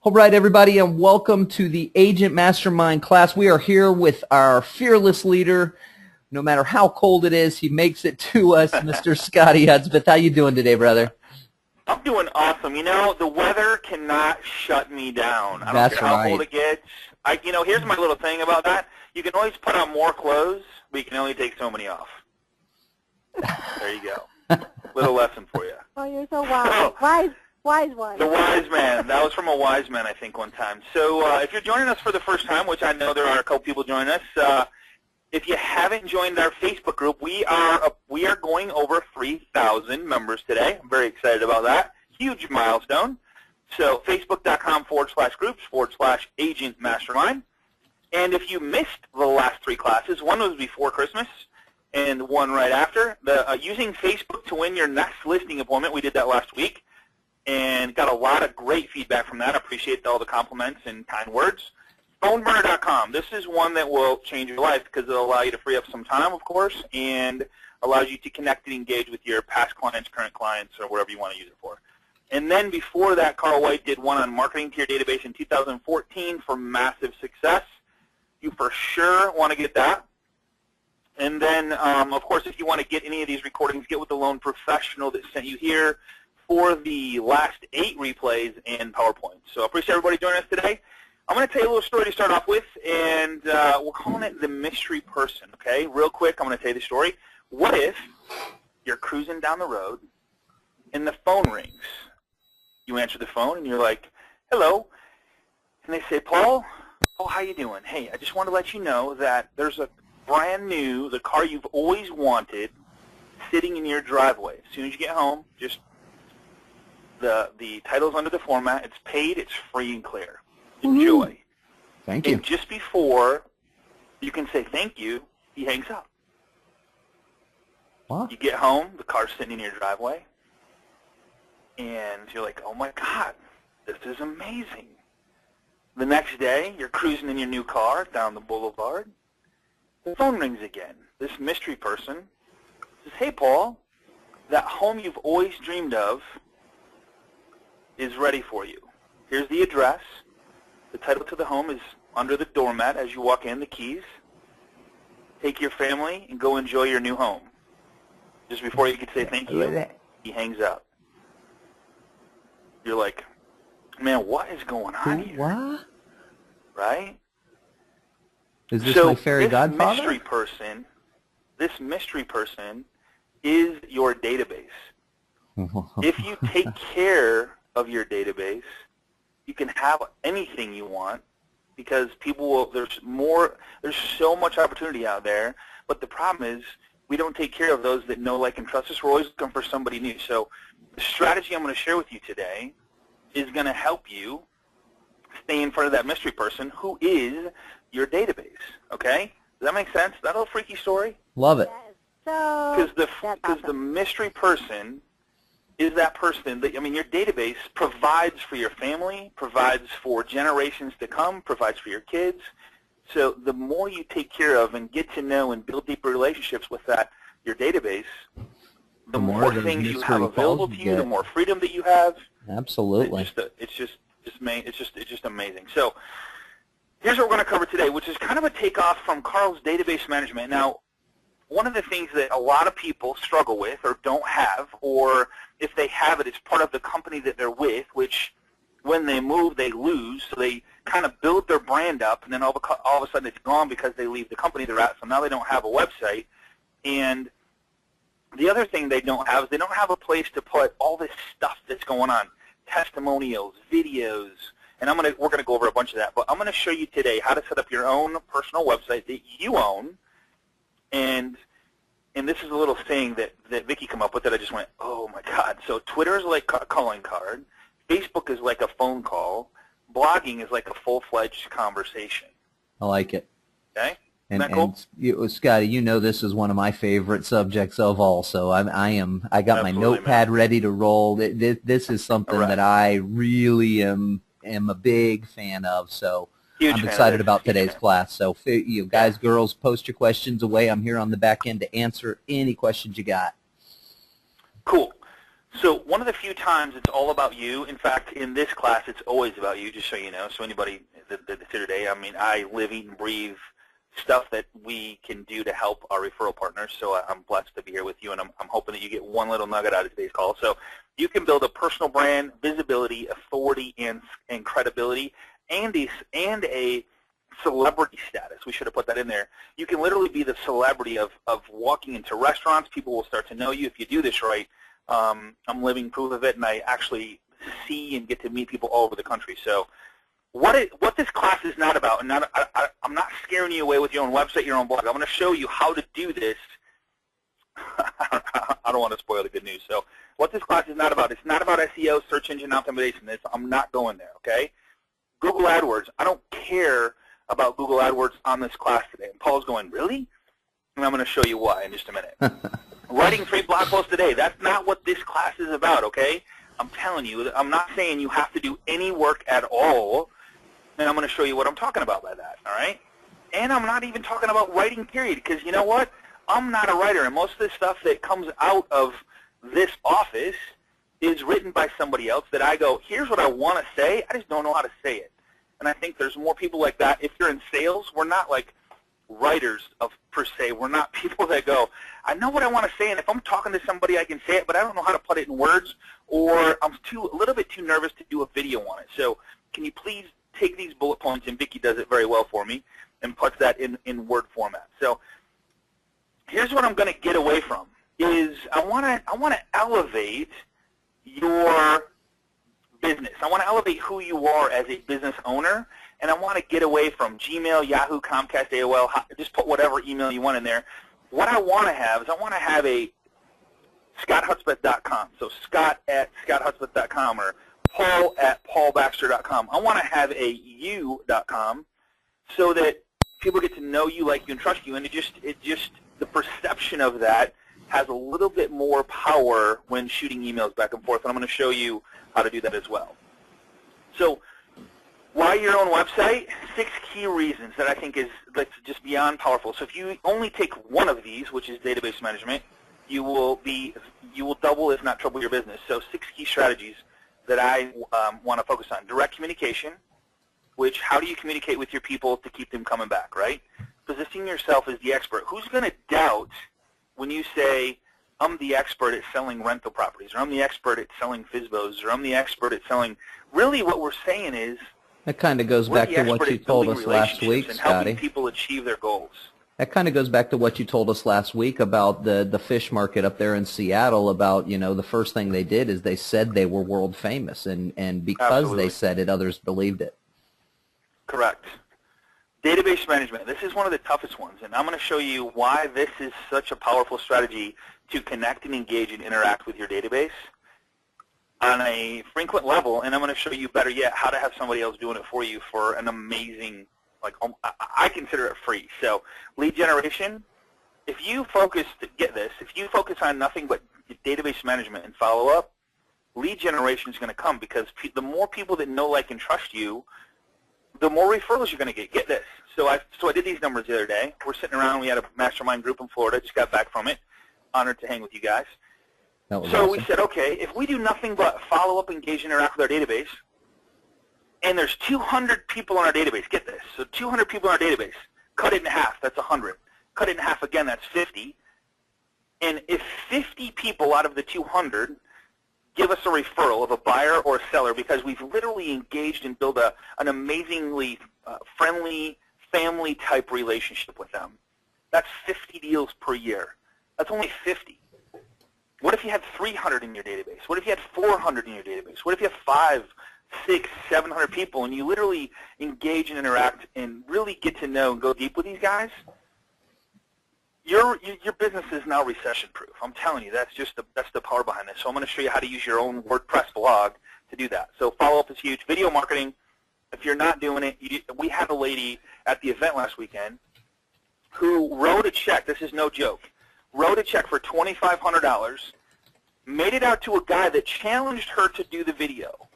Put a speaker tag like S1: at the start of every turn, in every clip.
S1: All right, everybody, and welcome to the Agent Mastermind class. We are here with our fearless leader. No matter how cold it is, he makes it to us, Mr. Scotty Hudspeth. How you doing today, brother?
S2: I'm doing awesome. You know, the weather cannot shut me down. I
S1: That's
S2: don't care how
S1: right.
S2: cold it gets. Here's my little thing about that. You can always put on more clothes, but you can only take so many off. There you go. Little lesson for you.
S3: Oh, you're so wise. Wise one.
S2: The wise man. That was from a wise man, I think, one time. So if you're joining us for the first time, which I know there are a couple people joining us, if you haven't joined our Facebook group, we are going over 3,000 members today. I'm very excited about that. Huge milestone. So facebook.com/groups/Agent Mastermind. And if you missed the last three classes, one was before Christmas and one right after, using Facebook to win your next listing appointment, we did that last week and got a lot of great feedback from that. I appreciate all the compliments and kind words. PhoneBurner.com. This is one that will change your life because it'll allow you to free up some time, of course, and allows you to connect and engage with your past clients, current clients, or whatever you want to use it for. And then before that, Carl White did one on marketing to your database in 2014 for massive success. You for sure want to get that. And then, of course, if you want to get any of these recordings, get with the loan professional that sent you here for the last 8 replays and PowerPoint. So I appreciate everybody joining us today. I'm going to tell you a little story to start off with, and we're calling it the mystery person, okay? Real quick, I'm going to tell you the story. What if you're cruising down the road and the phone rings? You answer the phone, and you're like, hello. And they say, Paul, how you doing? Hey, I just want to let you know that there's a brand new, the car you've always wanted, sitting in your driveway. As soon as you get home, just the title's under the format. It's paid. It's free and clear. Enjoy.
S1: Thank you.
S2: And just before you can say thank you, he hangs up.
S1: What?
S2: You get home, the car's sitting in your driveway, and you're like, oh my God, this is amazing. The next day, you're cruising in your new car down the boulevard. The phone rings again. This mystery person says, hey, Paul, that home you've always dreamed of is ready for you. Here's the address. The title to the home is under the doormat as you walk in, the keys. Take your family and go enjoy your new home. Just before you could say thank you, he hangs up. You're like, man, what is going on here?
S1: What?
S2: Right?
S1: Is this
S2: so
S1: my fairy godfather?
S2: This mystery person is your database. If you take care of your database, you can have anything you want because people will, there's so much opportunity out there, but the problem is we don't take care of those that know, like, and trust us. We're always looking for somebody new. So the strategy I'm going to share with you today is going to help you stay in front of that mystery person who is your database, okay? Does that make sense? That little freaky story?
S1: Love it.
S3: Yes.
S2: Because the mystery person is that person that, I mean, your database provides for your family, provides for generations to come, provides for your kids. So the more you take care of and get to know and build deeper relationships with your database, the more things you have available to you, the more freedom that you have.
S1: Absolutely.
S2: It's just amazing. So here's what we're going to cover today, which is kind of a takeoff from Carl's database management. Now, one of the things that a lot of people struggle with or don't have, or if they have it, it's part of the company that they're with, which when they move, they lose. So they kind of build their brand up, and then all of a sudden it's gone because they leave the company they're at, so now they don't have a website. And the other thing they don't have is they don't have a place to put all this stuff that's going on, testimonials, videos, and we're going to go over a bunch of that. But I'm going to show you today how to set up your own personal website that you own. And this is a little thing that Vicki came up with that I just went, oh my God. So Twitter is like a calling card. Facebook is like a phone call. Blogging is like a full-fledged conversation.
S1: I like it.
S2: Okay?
S1: And,
S2: Isn't that cool?
S1: and Scotty, you know this is one of my favorite subjects of all. So I got
S2: Absolutely,
S1: my notepad ready to roll. This is something that I really am a big fan of. So I'm excited about today's class. So guys, girls, post your questions away. I'm here on the back end to answer any questions you got.
S2: Cool. So one of the few times it's all about you. In fact, in this class, it's always about you, just so you know. So anybody that's here today, I mean, I live, eat, and breathe stuff that we can do to help our referral partners. So I'm blessed to be here with you, and I'm hoping that you get one little nugget out of today's call. So you can build a personal brand, visibility, authority, and credibility, and a celebrity status. We should have put that in there. You can literally be the celebrity of walking into restaurants. People will start to know you if you do this right. I'm living proof of it, and I actually see and get to meet people all over the country. So what this class is not about, and I'm not scaring you away with your own website, your own blog. I'm going to show you how to do this. I don't want to spoil the good news. So what this class is not about, it's not about SEO, search engine optimization. I'm not going there, okay? Google AdWords, I don't care about Google AdWords on this class today. And Paul's going, really? And I'm going to show you why in just a minute. Writing 3 blog posts a day, that's not what this class is about, okay? I'm telling you, I'm not saying you have to do any work at all, and I'm going to show you what I'm talking about by that, all right? And I'm not even talking about writing, period, because you know what? I'm not a writer, and most of the stuff that comes out of this office is written by somebody else that I go, here's what I want to say, I just don't know how to say it. And I think there's more people like that. If you're in sales, we're not like writers per se. We're not people that go, I know what I want to say, and if I'm talking to somebody, I can say it, but I don't know how to put it in words, or I'm a little bit too nervous to do a video on it. So can you please take these bullet points, and Vicki does it very well for me, and puts that in word format. So here's what I'm going to get away from, is I want to elevate your business. I want to elevate who you are as a business owner, and I want to get away from Gmail, Yahoo, Comcast, AOL, just put whatever email you want in there. What I want to have is I want to have a ScottHudspeth.com, so Scott@ScottHudspeth.com or Paul@PaulBaxter.com. I want to have a you.com so that people get to know you, like you, and trust you, and it just the perception of that has a little bit more power when shooting emails back and forth, and I'm going to show you how to do that as well. So why your own website? 6 key reasons that I think that's just beyond powerful. So if you only take one of these, which is database management, you will double, if not triple, your business. So 6 key strategies that I want to focus on. Direct communication, which how do you communicate with your people to keep them coming back, right? Positioning yourself as the expert. Who's going to doubt when you say, I'm the expert at selling rental properties, or I'm the expert at selling FSBOs, or I'm the expert at selling, really what we're saying is,
S1: that kind of goes back to what you told us last week,
S2: and
S1: Scotty.
S2: helping people achieve their goals.
S1: That kind of goes back to what you told us last week about the fish market up there in Seattle, about, you know, the first thing they did is they said they were world famous, and because
S2: Absolutely.
S1: they said it, others believed it.
S2: Correct. Database management. This is one of the toughest ones, and I'm going to show you why this is such a powerful strategy to connect and engage and interact with your database on a frequent level, and I'm going to show you, better yet, how to have somebody else doing it for you for an amazing, like, I consider it free. So lead generation, if you focus, get this, if you focus on nothing but database management and follow-up, lead generation is going to come, because the more people that know, like, and trust you, the more referrals you're going to get. Get this. So I did these numbers the other day. We're sitting around. We had a mastermind group in Florida. Just got back from it. Honored to hang with you guys.
S1: That was
S2: so
S1: awesome.
S2: we said, okay, if we do nothing but follow up, engage, interact with our database, and there's 200 people in our database. Get this. So 200 people in our database. Cut it in half. That's 100. Cut it in half again. That's 50. And if 50 people out of the 200 give us a referral of a buyer or a seller because we've literally engaged and built an amazingly friendly, family-type relationship with them, that's 50 deals per year. That's only 50. What if you had 300 in your database? What if you had 400 in your database? What if you have 5, 6, 700 people, and you literally engage and interact and really get to know and go deep with these guys? Your business is now recession-proof. I'm telling you, that's the power behind this. So I'm going to show you how to use your own WordPress blog to do that. So follow-up is huge. Video marketing, if you're not doing it, we had a lady at the event last weekend who wrote a check. This is no joke. Wrote a check for $2,500, made it out to a guy that challenged her to do the video,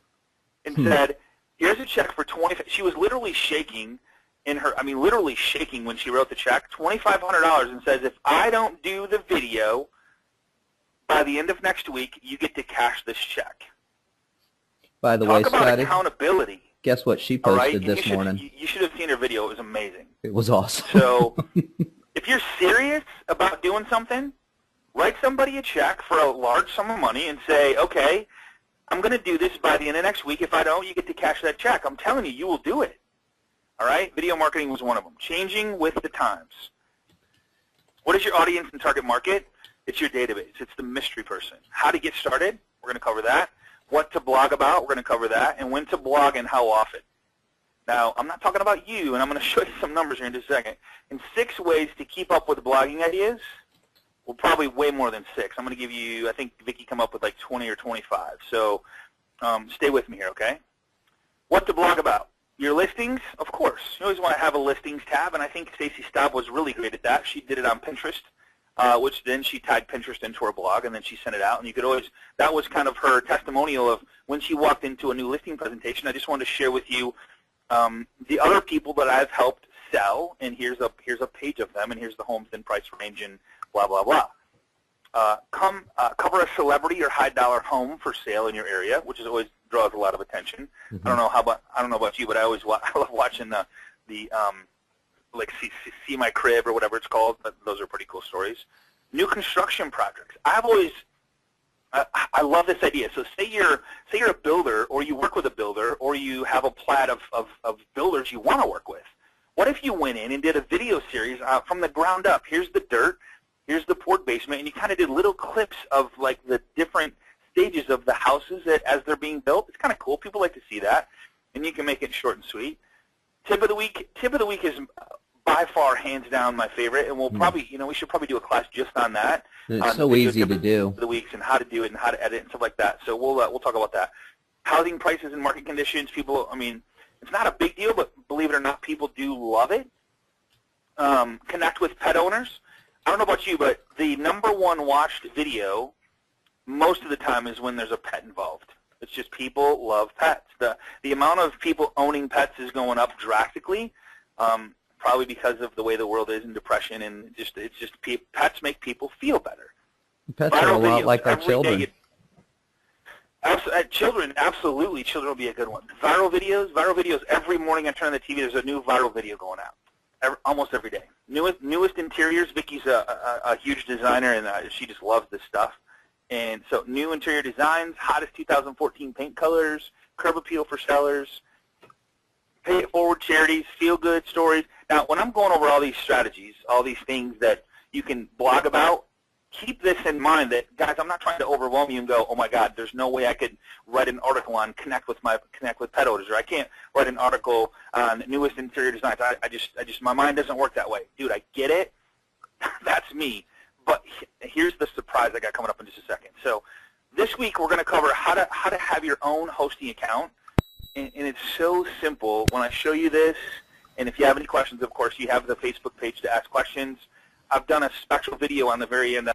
S2: and said, "Here's a check for $2,500." She was literally shaking. Literally shaking when she wrote the check, $2,500, and says, if I don't do the video by the end of next week, you get to cash this check.
S1: By the way,
S2: Talk about
S1: Scotty,
S2: accountability.
S1: guess what she
S2: All right?
S1: posted this morning?
S2: You should have seen her video. It was amazing.
S1: It was awesome.
S2: So if you're serious about doing something, write somebody a check for a large sum of money and say, okay, I'm going to do this by the end of next week. If I don't, you get to cash that check. I'm telling you, you will do it. All right? Video marketing was one of them. Changing with the times. What is your audience and target market? It's your database. It's the mystery person. How to get started? We're going to cover that. What to blog about? We're going to cover that. And when to blog and how often. Now, I'm not talking about you, and I'm going to show you some numbers here in just a second. In 6 ways to keep up with blogging ideas, well, probably way more than 6. I'm going to give you, I think Vicki come up with like 20 or 25. So stay with me here, okay? What to blog about? Your listings, of course. You always want to have a listings tab, and I think Stacy Staub was really great at that. She did it on Pinterest, which then she tied Pinterest into her blog, and then she sent it out. And you could always, that was kind of her testimonial of when she walked into a new listing presentation. I just wanted to share with you the other people that I've helped sell, and here's a page of them, and here's the homes and price range and blah, blah, blah. Cover a celebrity or high-dollar home for sale in your area, which is always draws a lot of attention.
S1: Mm-hmm.
S2: I don't know about you, but I love watching the like see my crib or whatever it's called. Those are pretty cool stories. New construction projects. I love this idea. So say you're a builder, or you work with a builder, or you have a plat of builders you want to work with. What if you went in and did a video series from the ground up? Here's the dirt, here's the poured basement, and you kind of did little clips of like the different stages of the houses as they're being built. It's kind of cool. People like to see that, and you can make it short and sweet. Tip of the week is by far, hands down, my favorite, and we'll probably, we should probably do a class just on that.
S1: It's so easy to do.
S2: The weeks and how to do it and how to edit and stuff like that. So we'll talk about that. Housing prices and market conditions. People, it's not a big deal, but believe it or not, people do love it. Connect with pet owners. I don't know about you, but the #1 watched video most of the time is when there's a pet involved. It's just people love pets. The amount of people owning pets is going up drastically, probably because of the way the world is in depression, and pets make people feel better.
S1: Pets are a lot like our children.
S2: Children, absolutely. Children will be a good one. Viral videos. Every morning I turn on the TV, there's a new viral video going out. Almost every day. Newest interiors. Vicki's a huge designer, and she just loves this stuff. And so new interior designs, hottest 2014 paint colors, curb appeal for sellers, pay it forward charities, feel-good stories. Now, when I'm going over all these strategies, all these things that you can blog about, keep this in mind that, guys, I'm not trying to overwhelm you and go, oh, my God, there's no way I could write an article on connect with pet owners, or I can't write an article on newest interior designs. My mind doesn't work that way. Dude, I get it. That's me. But here's the surprise I got coming up in just a second. So this week we're going to cover how to have your own hosting account, and it's so simple. When I show you this, and if you have any questions, of course, you have the Facebook page to ask questions. I've done a special video on the very end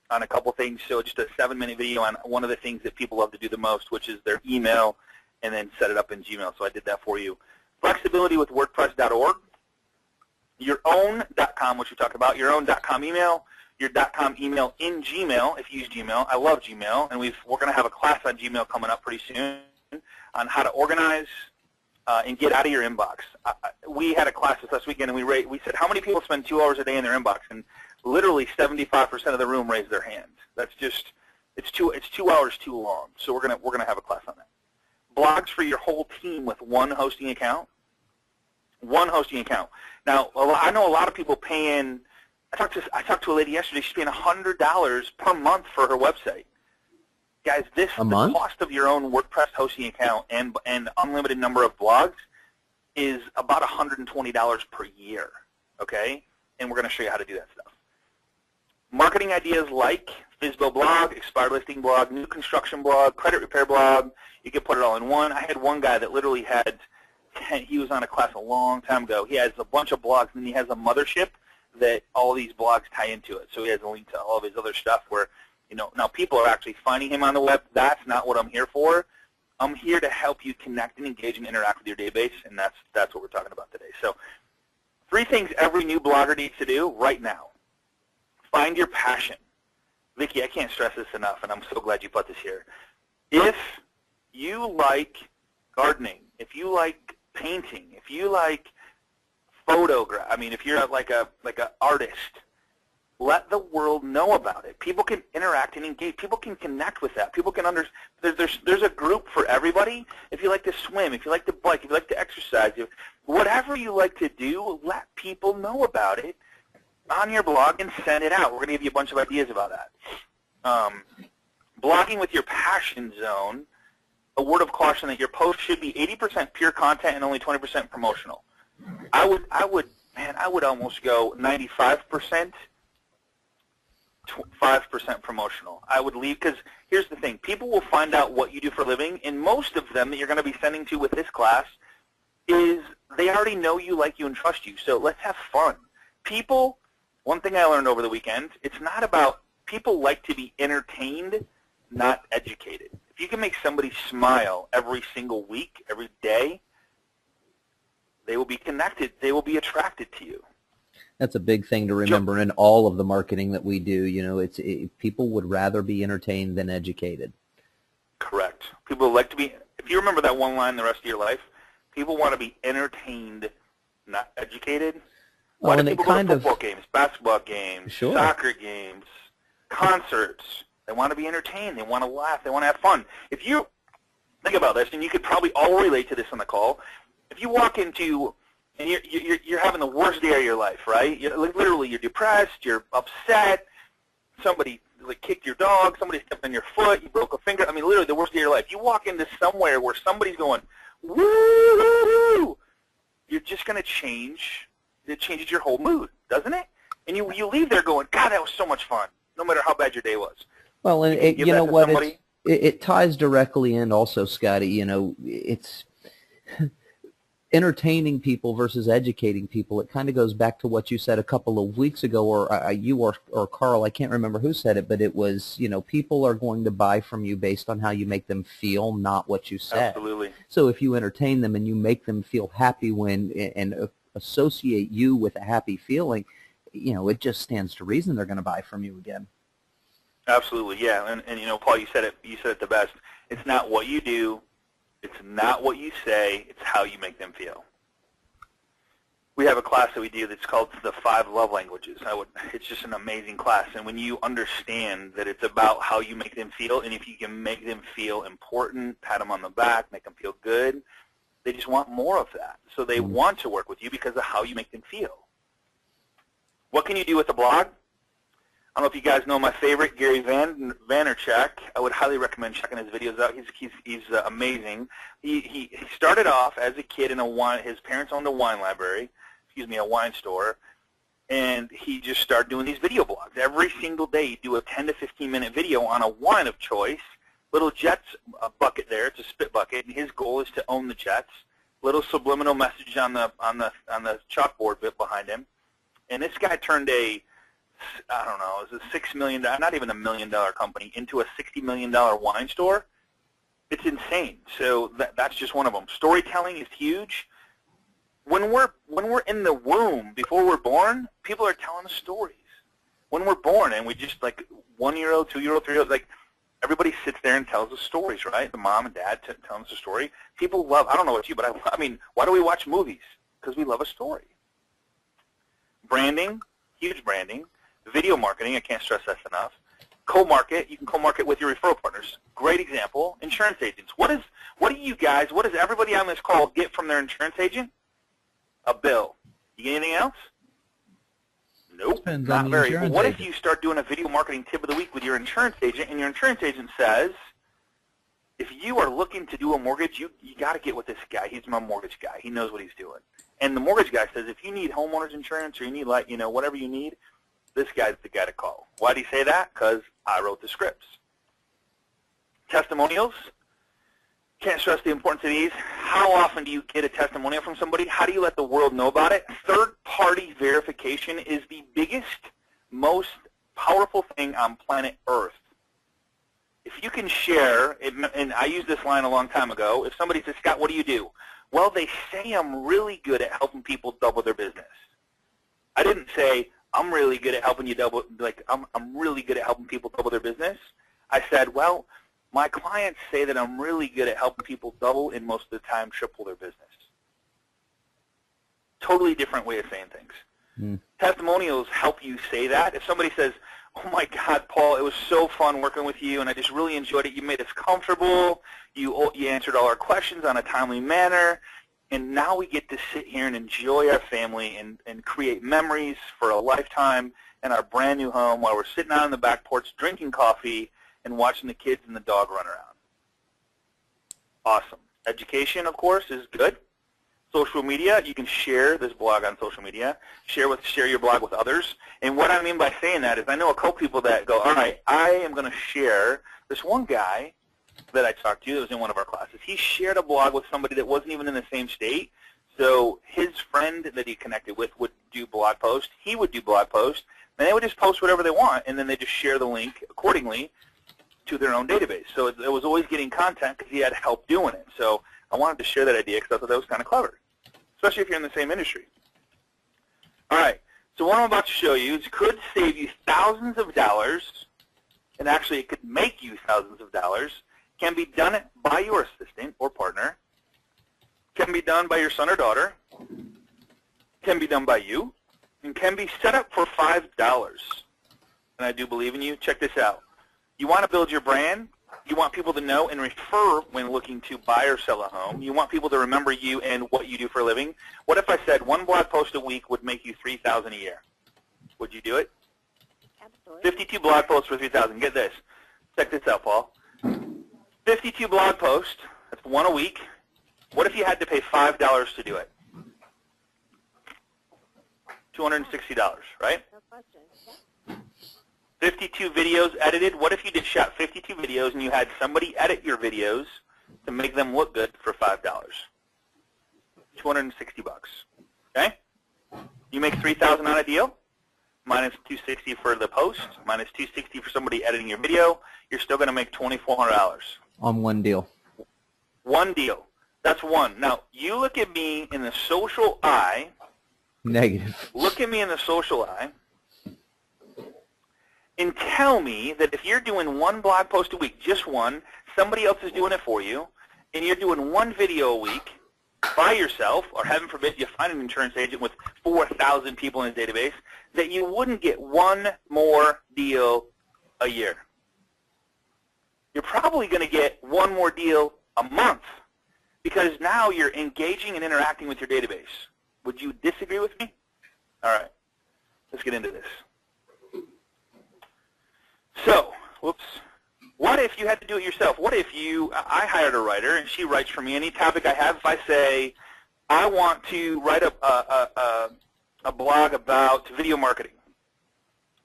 S2: on a couple things, so just a 7-minute video on one of the things that people love to do the most, which is their email, and then set it up in Gmail. So I did that for you. Flexibility with WordPress.org. Your own.com, which we talked about, your own.com email. Your .com email in Gmail, if you use Gmail. I love Gmail, and we're going to have a class on Gmail coming up pretty soon on how to organize and get out of your inbox. We had a class this last weekend, and we said, how many people spend 2 hours a day in their inbox? And literally 75% of the room raised their hand. That's just, it's 2 hours too long. So we're gonna have a class on that. Blogs for your whole team with one hosting account. One hosting account. Now, I know a lot of people paying. I talked to a lady yesterday. She's paying $100 per month for her website. Guys, the cost of your own WordPress hosting account and unlimited number of blogs is about $120 per year, okay? And we're going to show you how to do that stuff. Marketing ideas like FSBO blog, expired listing blog, new construction blog, credit repair blog. You can put it all in one. I had one guy that literally had 10. He was on a class a long time ago. He has a bunch of blogs, and he has a mothership that all these blogs tie into it. So he has a link to all of his other stuff where, now people are actually finding him on the web. That's not what I'm here for. I'm here to help you connect and engage and interact with your database, and that's what we're talking about today. So 3 things every new blogger needs to do right now. Find your passion. Vicki, I can't stress this enough, and I'm so glad you put this here. If you like gardening, if you like painting, if you like if you're like a artist, let the world know about it. People can interact and engage. People can connect with that. People can understand. There's a group for everybody. If you like to swim, if you like to bike, if you like to exercise, whatever you like to do, let people know about it on your blog and send it out. We're going to give you a bunch of ideas about that. Blogging with your passion zone, a word of caution that your post should be 80% pure content and only 20% promotional. I would almost go 95%, 5% promotional. I would leave, because here's the thing. People will find out what you do for a living, and most of them that you're going to be sending to with this class is they already know you, like you, and trust you. So let's have fun. People, one thing I learned over the weekend, it's not about, people like to be entertained, not educated. If you can make somebody smile every single week, every day, they will be connected. They will be attracted to you.
S1: That's a big thing to remember in all of the marketing that we do. You know, people would rather be entertained than educated.
S2: Correct. People like to be, if you remember that one line the rest of your life, people want to be entertained, not educated. Why do people go to football games, basketball games, soccer games, concerts? They want to be entertained. They want to laugh. They want to have fun. If you think about this, and you could probably all relate to this on the call, if you walk into, and you're having the worst day of your life, right? Literally, you're depressed, you're upset, somebody kicked your dog, somebody stepped on your foot, you broke a finger. I mean, literally the worst day of your life. You walk into somewhere where somebody's going, woo, you're just going to change. It changes your whole mood, doesn't it? And you leave there going, God, that was so much fun, no matter how bad your day was.
S1: Well, and you know what? It ties directly in also, Scotty. You know, it's entertaining people versus educating people. It kind of goes back to what you said a couple of weeks ago, or you or Carl, I can't remember who said it, but it was, you know, people are going to buy from you based on how you make them feel, not what you said.
S2: Absolutely.
S1: So if you entertain them and you make them feel happy and associate you with a happy feeling, you know, it just stands to reason they're going to buy from you again.
S2: Absolutely, yeah. And you know, Paul, you said it the best. It's not what you do, it's not what you say, it's how you make them feel. We have a class that we do that's called the 5 Love Languages. It's just an amazing class, and when you understand that it's about how you make them feel, and if you can make them feel important, pat them on the back, make them feel good, they just want more of that. So they want to work with you because of how you make them feel. What can you do with the blog? I don't know if you guys know my favorite, Gary Vaynerchuk. I would highly recommend checking his videos out. He's amazing. He started off as a kid in a wine. His parents owned a wine library, a wine store, and he just started doing these video blogs. Every single day he'd do a 10 to 15-minute video on a wine of choice. Little Jets bucket there. It's a spit bucket, and his goal is to own the Jets. Little subliminal message on the chalkboard bit behind him. And this guy turned I don't know, it was a $6 million, not even $1 million company, into a $60 million wine store. It's insane. So that's just one of them. Storytelling is huge. When we're in the womb, before we're born, people are telling us stories. When we're born, and we just, like, 1-year-old, 2-year-old, 3-year-old, like, everybody sits there and tells us stories, right? The mom and dad telling us a story. People love, I don't know about you, but I mean, why do we watch movies? Because we love a story. Branding, huge branding. Video marketing, I can't stress that enough. Co-market, you can co-market with your referral partners. Great example, insurance agents. What does everybody on this call get from their insurance agent? A bill. You get anything else? Nope, not very. Well, what if you start doing a video marketing tip of the week with your insurance agent, and your insurance agent says, if you are looking to do a mortgage, you got to get with this guy. He's my mortgage guy. He knows what he's doing. And the mortgage guy says, if you need homeowners insurance or you need, whatever you need, this guy's the guy to call. Why do you say that? Because I wrote the scripts. Testimonials. Can't stress the importance of these. How often do you get a testimonial from somebody? How do you let the world know about it? Third-party verification is the biggest, most powerful thing on planet Earth. If you can share, and I used this line a long time ago, if somebody says, Scott, what do you do? Well, they say I'm really good at helping people double their business. I didn't say, I'm really good at helping you double, like I'm really good at helping people double their business. I said, well, my clients say that I'm really good at helping people double and most of the time triple their business. Totally different way of saying things. Testimonials help you say that. If somebody says, oh my God, Paul, it was so fun working with you and I just really enjoyed it. You made us comfortable. You answered all our questions on a timely manner. And now we get to sit here and enjoy our family and create memories for a lifetime in our brand new home while we're sitting out on the back porch drinking coffee and watching the kids and the dog run around. Awesome. Education, of course, is good. Social media, you can share this blog on social media. Share your blog with others. And what I mean by saying that is I know a couple people that go, all right, I am going to share. This one guy that I talked to that was in one of our classes, he shared a blog with somebody that wasn't even in the same state. So his friend that he connected with would do blog posts. He would do blog posts. And they would just post whatever they want, and then they just share the link accordingly to their own database. So it was always getting content because he had help doing it. So I wanted to share that idea because I thought that was kind of clever, especially if you're in the same industry. All right, so what I'm about to show you could save you thousands of dollars, and actually it could make you thousands of dollars, can be done by your assistant or partner, can be done by your son or daughter, can be done by you, and can be set up for $5. And I do believe in you. Check this out. You want to build your brand. You want people to know and refer when looking to buy or sell a home. You want people to remember you and what you do for a living. What if I said one blog post a week would make you $3,000 a year? Would you do it?
S3: Absolutely.
S2: 52 blog posts for $3,000. Get this. Check this out, Paul. 52 blog posts. That's one a week. What if you had to pay $5 to do it? $260, right?
S3: No question. Yeah.
S2: 52 videos edited. What if you just shot 52 videos and you had somebody edit your videos to make them look good for $5? $260. Okay? You make $3,000 on a deal, minus $260 for the post, minus $260 for somebody editing your video. You're still going to make $2,400
S1: On one deal.
S2: One deal. That's one. Now, you look at me in the social eye.
S1: Negative.
S2: Look at me in the social eye and tell me that if you're doing one blog post a week, just one, somebody else is doing it for you, and you're doing one video a week by yourself, or heaven forbid you find an insurance agent with 4,000 people in his database, that you wouldn't get one more deal a year. You're probably going to get one more deal a month because now you're engaging and interacting with your database. Would you disagree with me? All right. Let's get into this. So, whoops. What if you had to do it yourself? What if I hired a writer and she writes for me any topic I have? If I say, I want to write a blog about video marketing.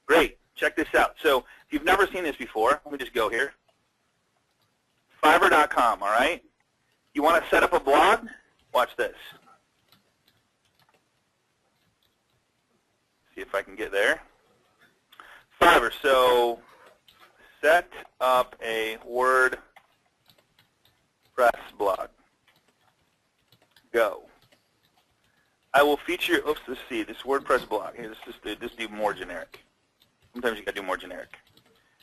S2: Great. Check this out. So if you've never seen this before, let me just go here. Fiverr.com, all right? You want to set up a blog? Watch this. See if I can get there. Fiverr, so set up a WordPress blog. Go. I will feature, oops, let's see, this WordPress blog. Here, let's just do more generic. Sometimes you got to do more generic.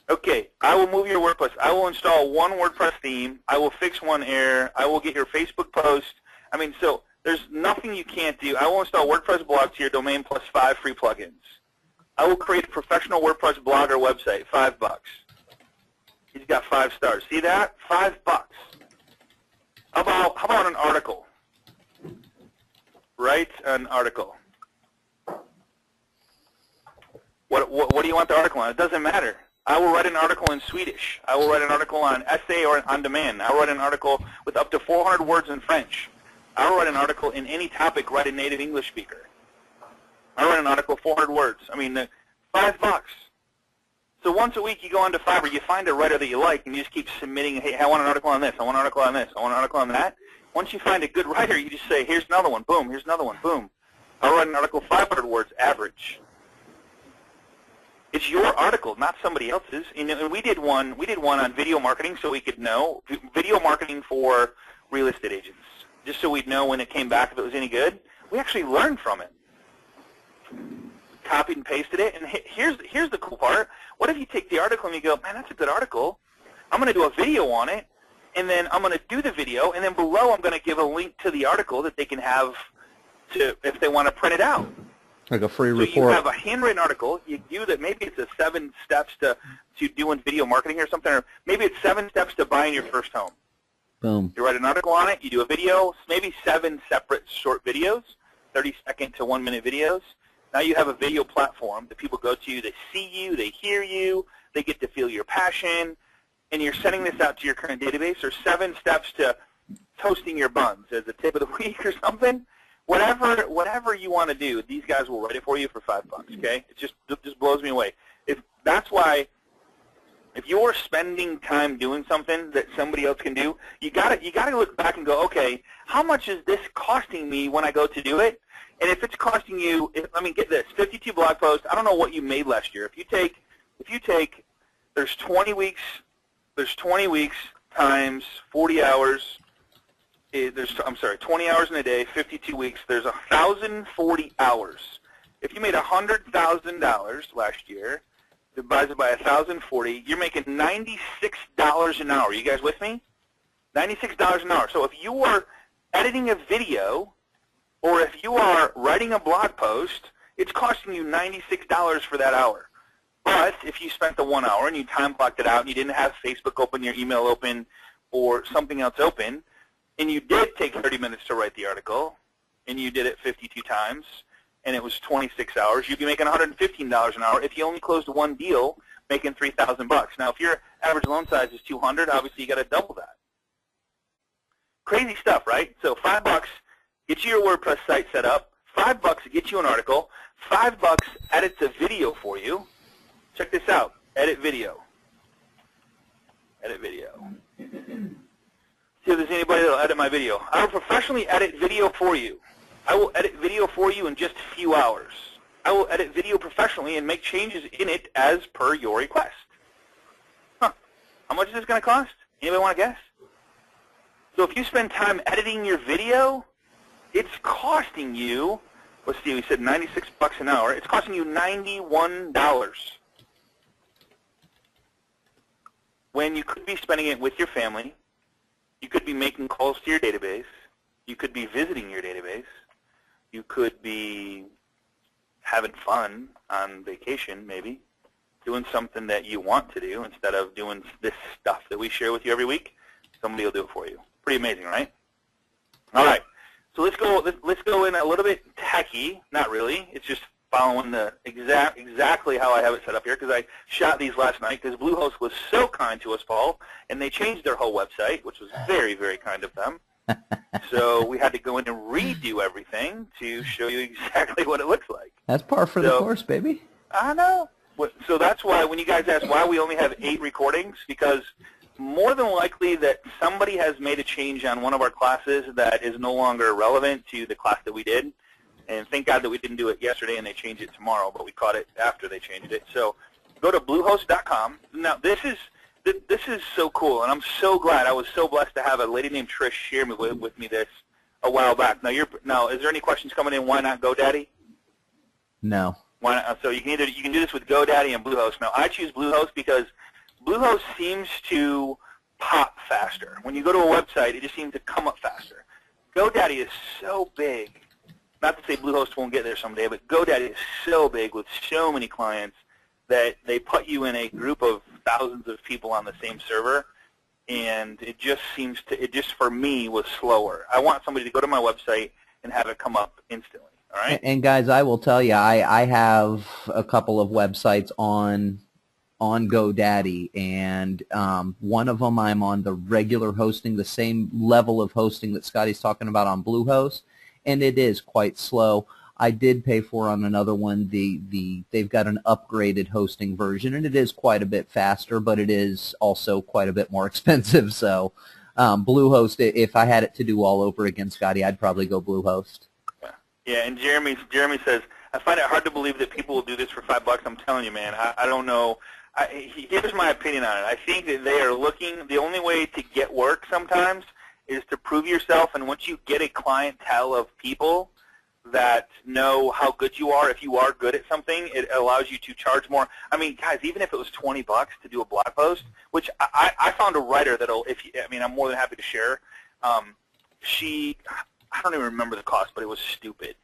S2: Okay, I will move your WordPress. I will install one WordPress theme. I will fix one error. I will get your Facebook post. I mean, so there's nothing you can't do. I will install WordPress blog to your domain plus 5 free plugins. I will create a professional WordPress blog or website, $5. He's got 5 stars. See that? $5. How about an article? Write an article. What do you want the article on? It doesn't matter. I will write an article in Swedish. I will write an article on essay or on demand. I will write an article with up to 400 words in French. I will write an article in any topic, write a native English speaker. I write an article, 400 words. I mean, $5. So once a week you go onto Fiverr, you find a writer that you like, and you just keep submitting, hey, I want an article on this, I want an article on this, I want an article on that. Once you find a good writer, you just say, here's another one, boom, here's another one, boom. I'll write an article, 500 words, average. It's your article, not somebody else's. And we did one on video marketing so we could know, video marketing for real estate agents, just so we'd know when it came back if it was any good. We actually learned from it. copied and pasted it. And here's the cool part. What if you take the article and you go, man, that's a good article. I'm going to do a video on it, and then I'm going to do the video, and then below I'm going to give a link to the article that they can have to if they want to print it out.
S1: Like a free
S2: So
S1: report.
S2: you have a handwritten article. You do that. Maybe it's a 7 steps to doing video marketing or something, or maybe it's 7 steps to buying your first home.
S1: Boom.
S2: You write an article on it. You do a video, maybe 7 separate short videos, 30-second to 1-minute videos. Now you have a video platform that people go to. They see you. They hear you. They get to feel your passion. And you're sending this out to your current database, or 7 steps to toasting your buns as a tip of the week or something. Whatever you want to do, these guys will write it for you for $5. Okay, it just blows me away. That's why, if you're spending time doing something that somebody else can do, you gotta look back and go, okay, how much is this costing me when I go to do it? And if it's costing you, let me get this, 52 blog posts. I don't know what you made last year. If you take, there's 20 weeks times 40 hours. 20 hours in a day, 52 weeks. There's 1,040 hours. If you made $100,000 last year, divided by 1,040, you're making $96 an hour. You guys with me? $96 an hour. So if you are editing a video, or if you are writing a blog post, it's costing you $96 for that hour. But if you spent the 1 hour and you time blocked it out and you didn't have Facebook open, your email open, or something else open, and you did take 30 minutes to write the article, and you did it 52 times, and it was 26 hours, you'd be making $115 an hour if you only closed one deal, making $3,000. Now, if your average loan size is $200, obviously you got to double that. Crazy stuff, right? So $5 gets you your WordPress site set up. $5 gets you an article. $5 edits a video for you. Check this out. Edit video. Edit video. See if there's anybody that will edit my video. I will professionally edit video for you. I will edit video for you in just a few hours. I will edit video professionally and make changes in it as per your request. Huh. How much is this going to cost? Anybody want to guess? So if you spend time editing your video, it's costing you, let's see, we said $96 an hour. It's costing you $91. When you could be spending it with your family. You could be making calls to your database. You could be visiting your database. You could be having fun on vacation, maybe, doing something that you want to do instead of doing this stuff that we share with you every week. Somebody will do it for you. Pretty amazing, right? All right. So let's go in a little bit techie. Not really. It's just following the exactly how I have it set up here, because I shot these last night because Bluehost was so kind to us, Paul, and they changed their whole website, which was very, very kind of them. So we had to go in and redo everything to show you exactly what it looks like.
S1: That's par for the course, baby.
S2: I know. So that's why when you guys ask why we only have 8 recordings, because more than likely that somebody has made a change on one of our classes that is no longer relevant to the class that we did. And thank God that we didn't do it yesterday and they changed it tomorrow, but we caught it after they changed it. So go to Bluehost.com. Now this is so cool, and I'm so glad. I was so blessed to have a lady named Trish share with me this a while back. Now is there any questions coming in? Why not GoDaddy?
S1: No.
S2: Why not? So you can do this with GoDaddy and Bluehost. Now I choose Bluehost because Bluehost seems to pop faster. When you go to a website, it just seems to come up faster. GoDaddy is so big. Not to say Bluehost won't get there someday, but GoDaddy is so big with so many clients that they put you in a group of thousands of people on the same server, and it just for me was slower. I want somebody to go to my website and have it come up instantly. All right.
S1: And guys, I will tell you, I have a couple of websites on GoDaddy, and one of them I'm on the regular hosting, the same level of hosting that Scotty's talking about on Bluehost, and it is quite slow. I did pay for on another one. They've got an upgraded hosting version, and it is quite a bit faster, but it is also quite a bit more expensive. So Bluehost, if I had it to do all over again, Scotty, I'd probably go Bluehost.
S2: Yeah, and Jeremy says, I find it hard to believe that people will do this for $5. I'm telling you, man, I don't know. Here's my opinion on it. I think that they are looking, the only way to get work sometimes is to prove yourself, and once you get a clientele of people, that know how good you are. If you are good at something, it allows you to charge more. I mean, guys, even if it was $20 to do a blog post, which I found a writer that'll, I'm more than happy to share. I don't even remember the cost, but it was stupid.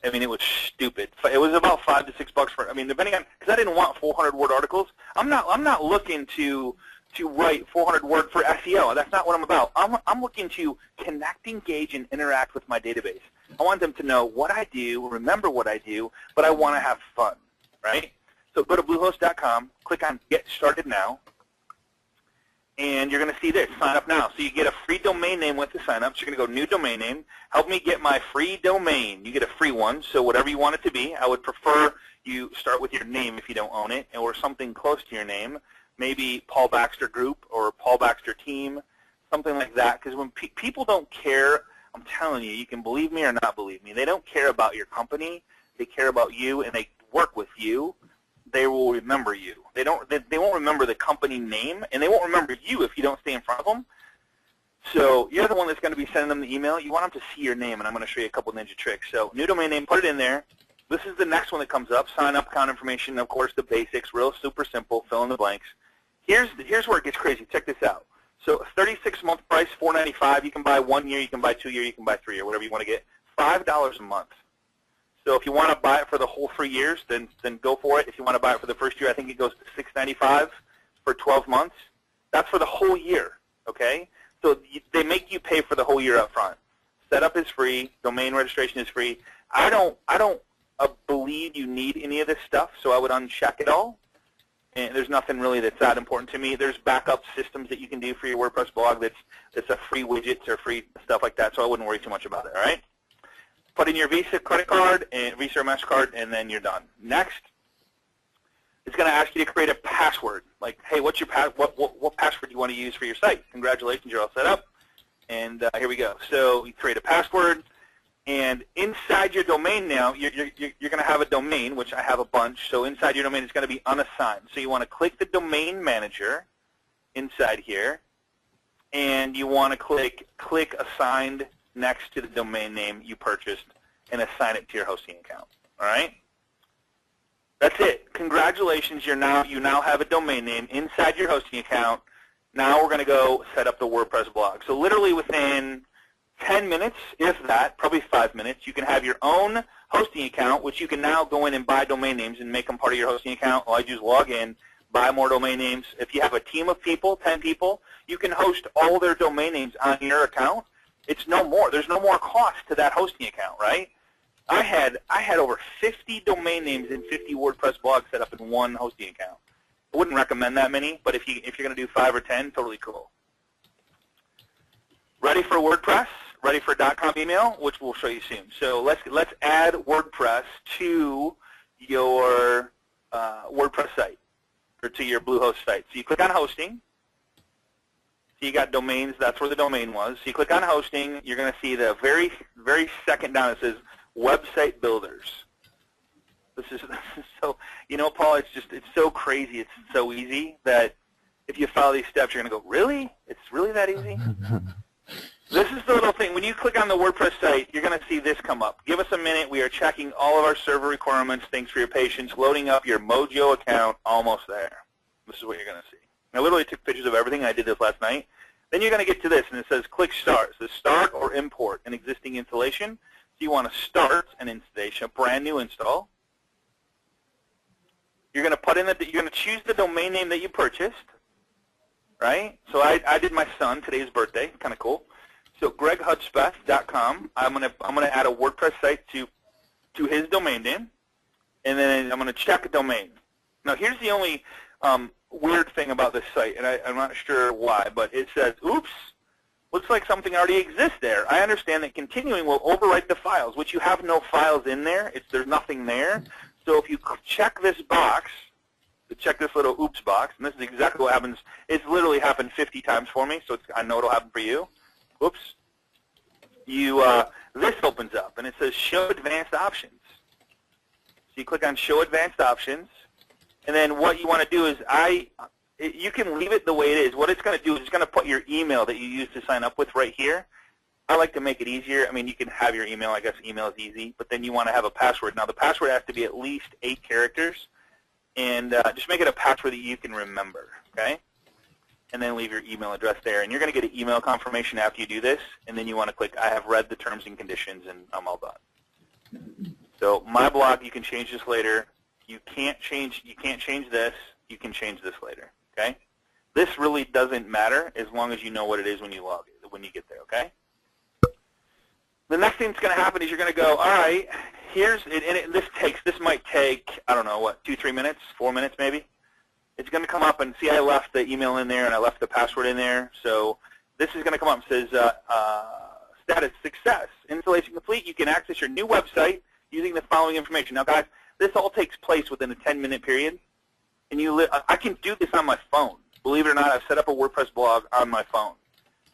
S2: I mean, it was stupid. It was about $5 to $6 for. I mean, depending on, because I didn't want 400-word articles. I'm not looking to write 400 word for SEO. That's not what I'm about. I'm looking to connect, engage, and interact with my database. I want them to know what I do, remember what I do, but I want to have fun, right? So go to Bluehost.com, click on Get Started Now, and you're going to see this, sign up now. So you get a free domain name with the sign-up. So you're going to go New Domain Name. Help me get my free domain. You get a free one, so whatever you want it to be. I would prefer you start with your name if you don't own it, or something close to your name. Maybe Paul Baxter Group or Paul Baxter Team, something like that. Because when people don't care, I'm telling you, you can believe me or not believe me, they don't care about your company. They care about you, and they work with you. They will remember you. They won't remember the company name, and they won't remember you if you don't stay in front of them. So you're the one that's going to be sending them the email. You want them to see your name, and I'm going to show you a couple ninja tricks. So new domain name, put it in there. This is the next one that comes up. Sign up, account information, of course, the basics, real super simple, fill in the blanks. Here's where it gets crazy. Check this out. So 36-month price, $4.95. You can buy 1 year, you can buy 2 year, you can buy 3 year, whatever you want to get. $5 a month. So if you want to buy it for the whole 3 years, then go for it. If you want to buy it for the first year, I think it goes to $6.95 for 12 months. That's for the whole year, okay? So they make you pay for the whole year up front. Setup is free. Domain registration is free. I don't believe you need any of this stuff, so I would uncheck it all. And there's nothing really that's that important to me. There's backup systems that you can do for your WordPress blog that's a free widgets or free stuff like that, so I wouldn't worry too much about it, all right? Put in your Visa credit card, and Visa or MasterCard, and then you're done. Next, it's going to ask you to create a password. Like, hey, what's your what password do you want to use for your site? Congratulations, you're all set up. And here we go. So you create a password. And inside your domain now, you're going to have a domain, which I have a bunch. So inside your domain, it's going to be unassigned. So you want to click the domain manager inside here, and you want to click assigned next to the domain name you purchased and assign it to your hosting account. All right? That's it. Congratulations, you now have a domain name inside your hosting account. Now we're going to go set up the WordPress blog. So literally within 10 minutes, if that, probably 5 minutes, you can have your own hosting account, which you can now go in and buy domain names and make them part of your hosting account. All I do is log in, buy more domain names. If you have a team of people, 10 people, you can host all their domain names on your account. It's no more. There's no more cost to that hosting account, right? I had over 50 domain names and 50 WordPress blogs set up in one hosting account. I wouldn't recommend that many, but if you're going to do 5 or 10, totally cool. Ready for WordPress? Ready for .com email, which we'll show you soon. So let's add WordPress to your WordPress site or to your Bluehost site. So you click on hosting. So you got domains. That's where the domain was. So you click on hosting. You're going to see the very second down. It says website builders. This is so, Paul, it's so crazy. It's so easy that if you follow these steps, you're going to go, really? It's really that easy? This is the little thing. When you click on the WordPress site, you're going to see this come up. Give us a minute. We are checking all of our server requirements. Thanks for your patience. Loading up your Mojo account. Almost there. This is what you're going to see. I literally took pictures of everything. I did this last night. Then you're going to get to this, and it says click Start. It says Start or Import an existing installation. So you want to start an installation, a brand new install. You're going to put in you're going to choose the domain name that you purchased, right? So I did my son. Today's birthday. Kind of cool. So GregHudspeth.com. I'm gonna add a WordPress site to his domain name, and then I'm gonna check a domain. Now here's the only weird thing about this site, and I'm not sure why, but it says, "Oops, looks like something already exists there." I understand that continuing will overwrite the files, which you have no files in there. There's nothing there. So if you check this box, check this little oops box, and this is exactly what happens. It's literally happened 50 times for me, so I know it'll happen for you. Oops. This opens up, and it says Show Advanced Options. So you click on Show Advanced Options, and then what you want to do is you can leave it the way it is. What it's going to do is it's going to put your email that you used to sign up with right here. I like to make it easier. I mean, you can have your email. I guess email is easy, but then you want to have a password. Now, the password has to be at least 8 characters, and just make it a password that you can remember, okay? And then leave your email address there. And you're going to get an email confirmation after you do this, and then you want to click, I have read the terms and conditions, and I'm all done. So my blog, you can change this later. You can't change this. You can change this later, okay? This really doesn't matter as long as you know what it is when you get there, okay? The next thing that's going to happen is you're going to go, all right, this might take, I don't know, what, 2-3 minutes, 4 minutes maybe? It's going to come up and see I left the email in there and I left the password in there. So this is going to come up and says status success, installation complete. You can access your new website using the following information. Now, guys, this all takes place within a 10-minute period. And I can do this on my phone. Believe it or not, I've set up a WordPress blog on my phone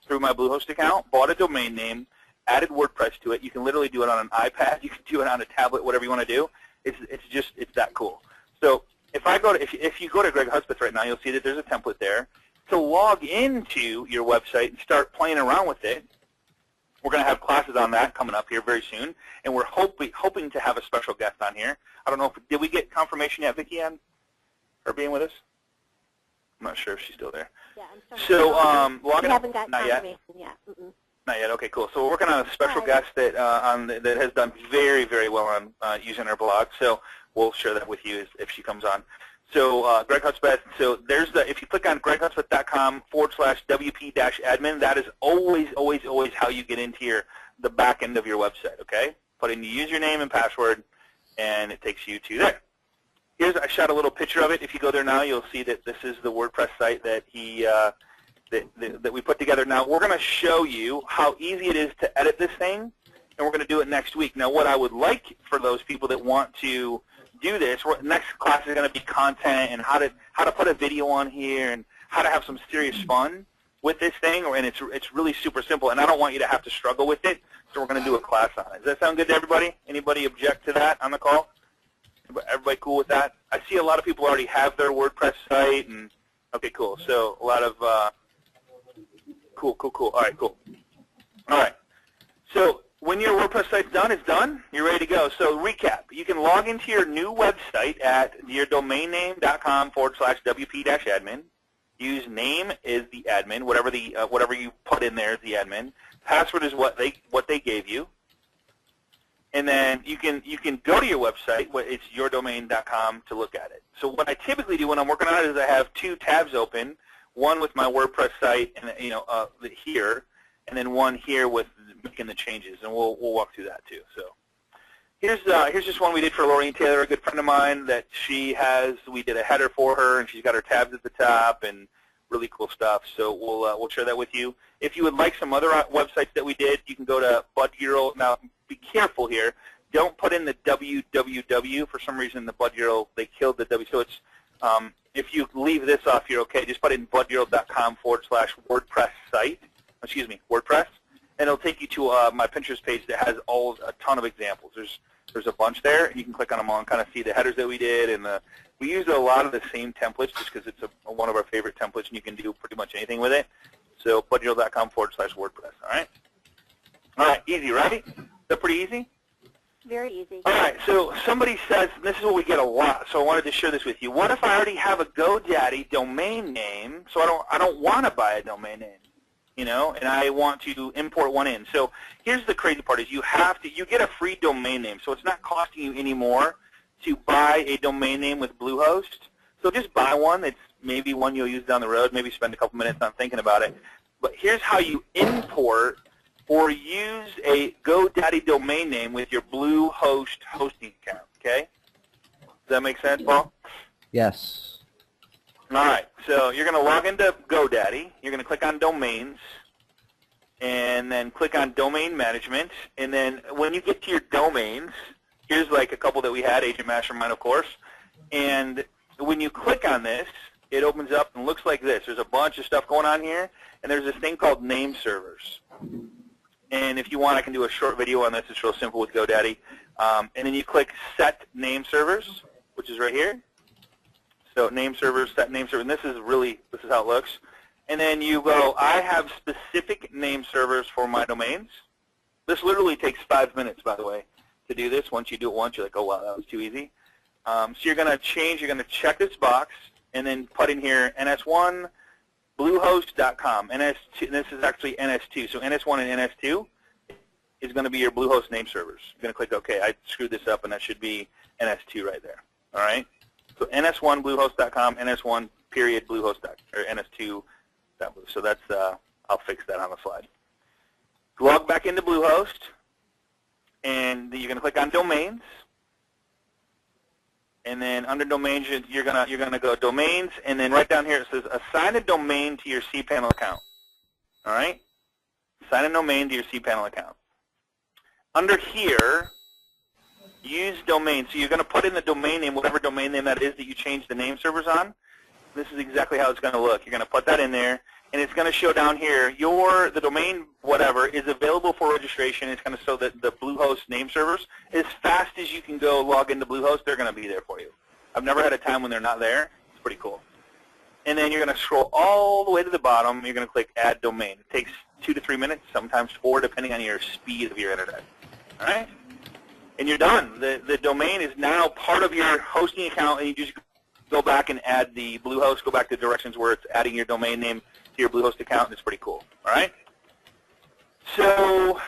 S2: through my Bluehost account, bought a domain name, added WordPress to it. You can literally do it on an iPad. You can do it on a tablet, whatever you want to do. It's that cool. So if you go to Greg Hudspeth right now, you'll see that there's a template there. To log into your website and start playing around with it, we're going to have classes on that coming up here very soon, and we're hoping to have a special guest on here. I don't know did we get confirmation yet, Vicki, on her being with us? I'm not sure if she's still there.
S3: Yeah, I'm sorry.
S2: So
S3: we haven't got
S2: not
S3: confirmation
S2: yet.
S3: yet.
S2: Not yet. Okay, cool. So we're working on a special guest that has done very, very well on using our blog. So we'll share that with you if she comes on. So Greg Hudspeth. So if you click on greghudspeth.com/WP-admin, that is always, always, always how you get into the back end of your website. Okay, put in your username and password, and it takes you to there. I shot a little picture of it. If you go there now, you'll see that this is the WordPress site that that we put together. Now, we're going to show you how easy it is to edit this thing, and we're going to do it next week. Now, what I would like for those people that want to do this, next class is going to be content and how to put a video on here and how to have some serious fun with this thing, and it's really super simple, and I don't want you to have to struggle with it, so we're going to do a class on it. Does that sound good to everybody? Anybody object to that on the call? Everybody cool with that? I see a lot of people already have their WordPress site, and okay, cool. So a lot of cool. All right, cool. All right. So when your WordPress site's done, it's done. You're ready to go. So recap. You can log into your new website at your domainname.com/WP-admin. Use name is the admin. Whatever you put in there is the admin. Password is what they gave you. And then you can go to your website. It's yourdomain.com to look at it. So what I typically do when I'm working on it is I have 2 tabs open, one with my WordPress site and here, and then one here with making the changes, and we'll walk through that too. So here's just one we did for Laureen Taylor, a good friend of mine that we did a header for her, and she's got her tabs at the top and really cool stuff. So we'll share that with you. If you would like some other websites that we did, you can go to Bud Earl. Now, be careful here. Don't put in the www. For some reason, the Bud Earl, they killed the W. So it's if you leave this off, you're okay. Just put in budearl.com/WordPress site. Excuse me, WordPress, and it'll take you to my Pinterest page that has a ton of examples. There's a bunch there, and you can click on them all and kind of see the headers that we did. And we use a lot of the same templates just because it's one of our favorite templates, and you can do pretty much anything with it. So budearl.com/WordPress. All right. All right, easy, right? Is that pretty easy?
S3: Very easy.
S2: All right, so somebody says, and this is what we get a lot, so I wanted to share this with you. What if I already have a GoDaddy domain name, so I don't want to buy a domain name, and I want to import one in. So here's the crazy part is you get a free domain name, so it's not costing you any more to buy a domain name with Bluehost. So just buy one. It's maybe one you'll use down the road, maybe spend a couple minutes on thinking about it. But here's how you import or use a GoDaddy domain name with your Bluehost hosting account, okay? Does that make sense, Paul?
S1: Yes.
S2: All right, so you're going to log into GoDaddy. You're going to click on Domains, and then click on Domain Management. And then when you get to your domains, here's like a couple that we had, Agent Mastermind, of course. And when you click on this, it opens up and looks like this. There's a bunch of stuff going on here, and there's this thing called name servers. And if you want, I can do a short video on this. It's real simple with GoDaddy. And then you click Set Name Servers, which is right here. So name servers, set name server, and this is how it looks. and then you go, I have specific name servers for my domains. This literally takes 5 minutes, by the way, to do this. Once you do it once, you're like, oh, wow, that was too easy. So you're going to check this box, and then put in here NS1, Bluehost.com. NS2, and this is actually NS2. So NS1 and NS2 is going to be your Bluehost name servers. You're going to click OK. I screwed this up, and that should be NS2 right there. All right? So NS1, Bluehost.com, NS1, period, Bluehost, or NS2. So that's, I'll fix that on the slide. Log back into Bluehost, and you're going to click on Domains. And then under domains, you're gonna go domains, and then right down here it says assign a domain to your cPanel account. All right, assign a domain to your cPanel account. Under here, use domain. So you're gonna put in the domain name, whatever domain name that is that you changed the name servers on. This is exactly how it's gonna look. You're gonna put that in there, and it's gonna show down here the domain whatever is available for registration. It's gonna show that the Bluehost name servers, as fast as you can go log into Bluehost, they're gonna be there for you. I've never had a time when they're not there. It's pretty cool. And then you're gonna scroll all the way to the bottom. You're gonna click Add Domain. It takes 2 to 3 minutes, sometimes 4, depending on your speed of your internet. All right, and you're done. The domain is now part of your hosting account, and you just go back and add the Bluehost. Go back to directions where it's adding your domain name to your Bluehost account, and it's pretty cool. All right. So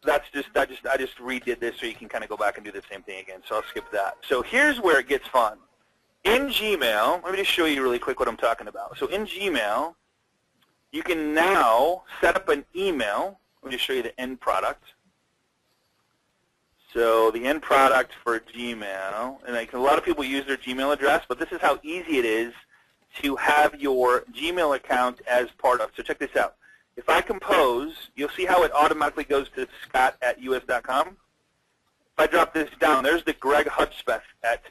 S2: that's I just redid this so you can kind of go back and do the same thing again. So I'll skip that. So here's where it gets fun. In Gmail, let me just show you really quick what I'm talking about. So in Gmail, you can now set up an email. Let me just show you the end product. So the end product for Gmail, and a lot of people use their Gmail address, but this is how easy it is to have your Gmail account as part of. So check this out. If I compose, you'll see how it automatically goes to scott@us.com. If I drop this down, there's the Greg Hudspeth at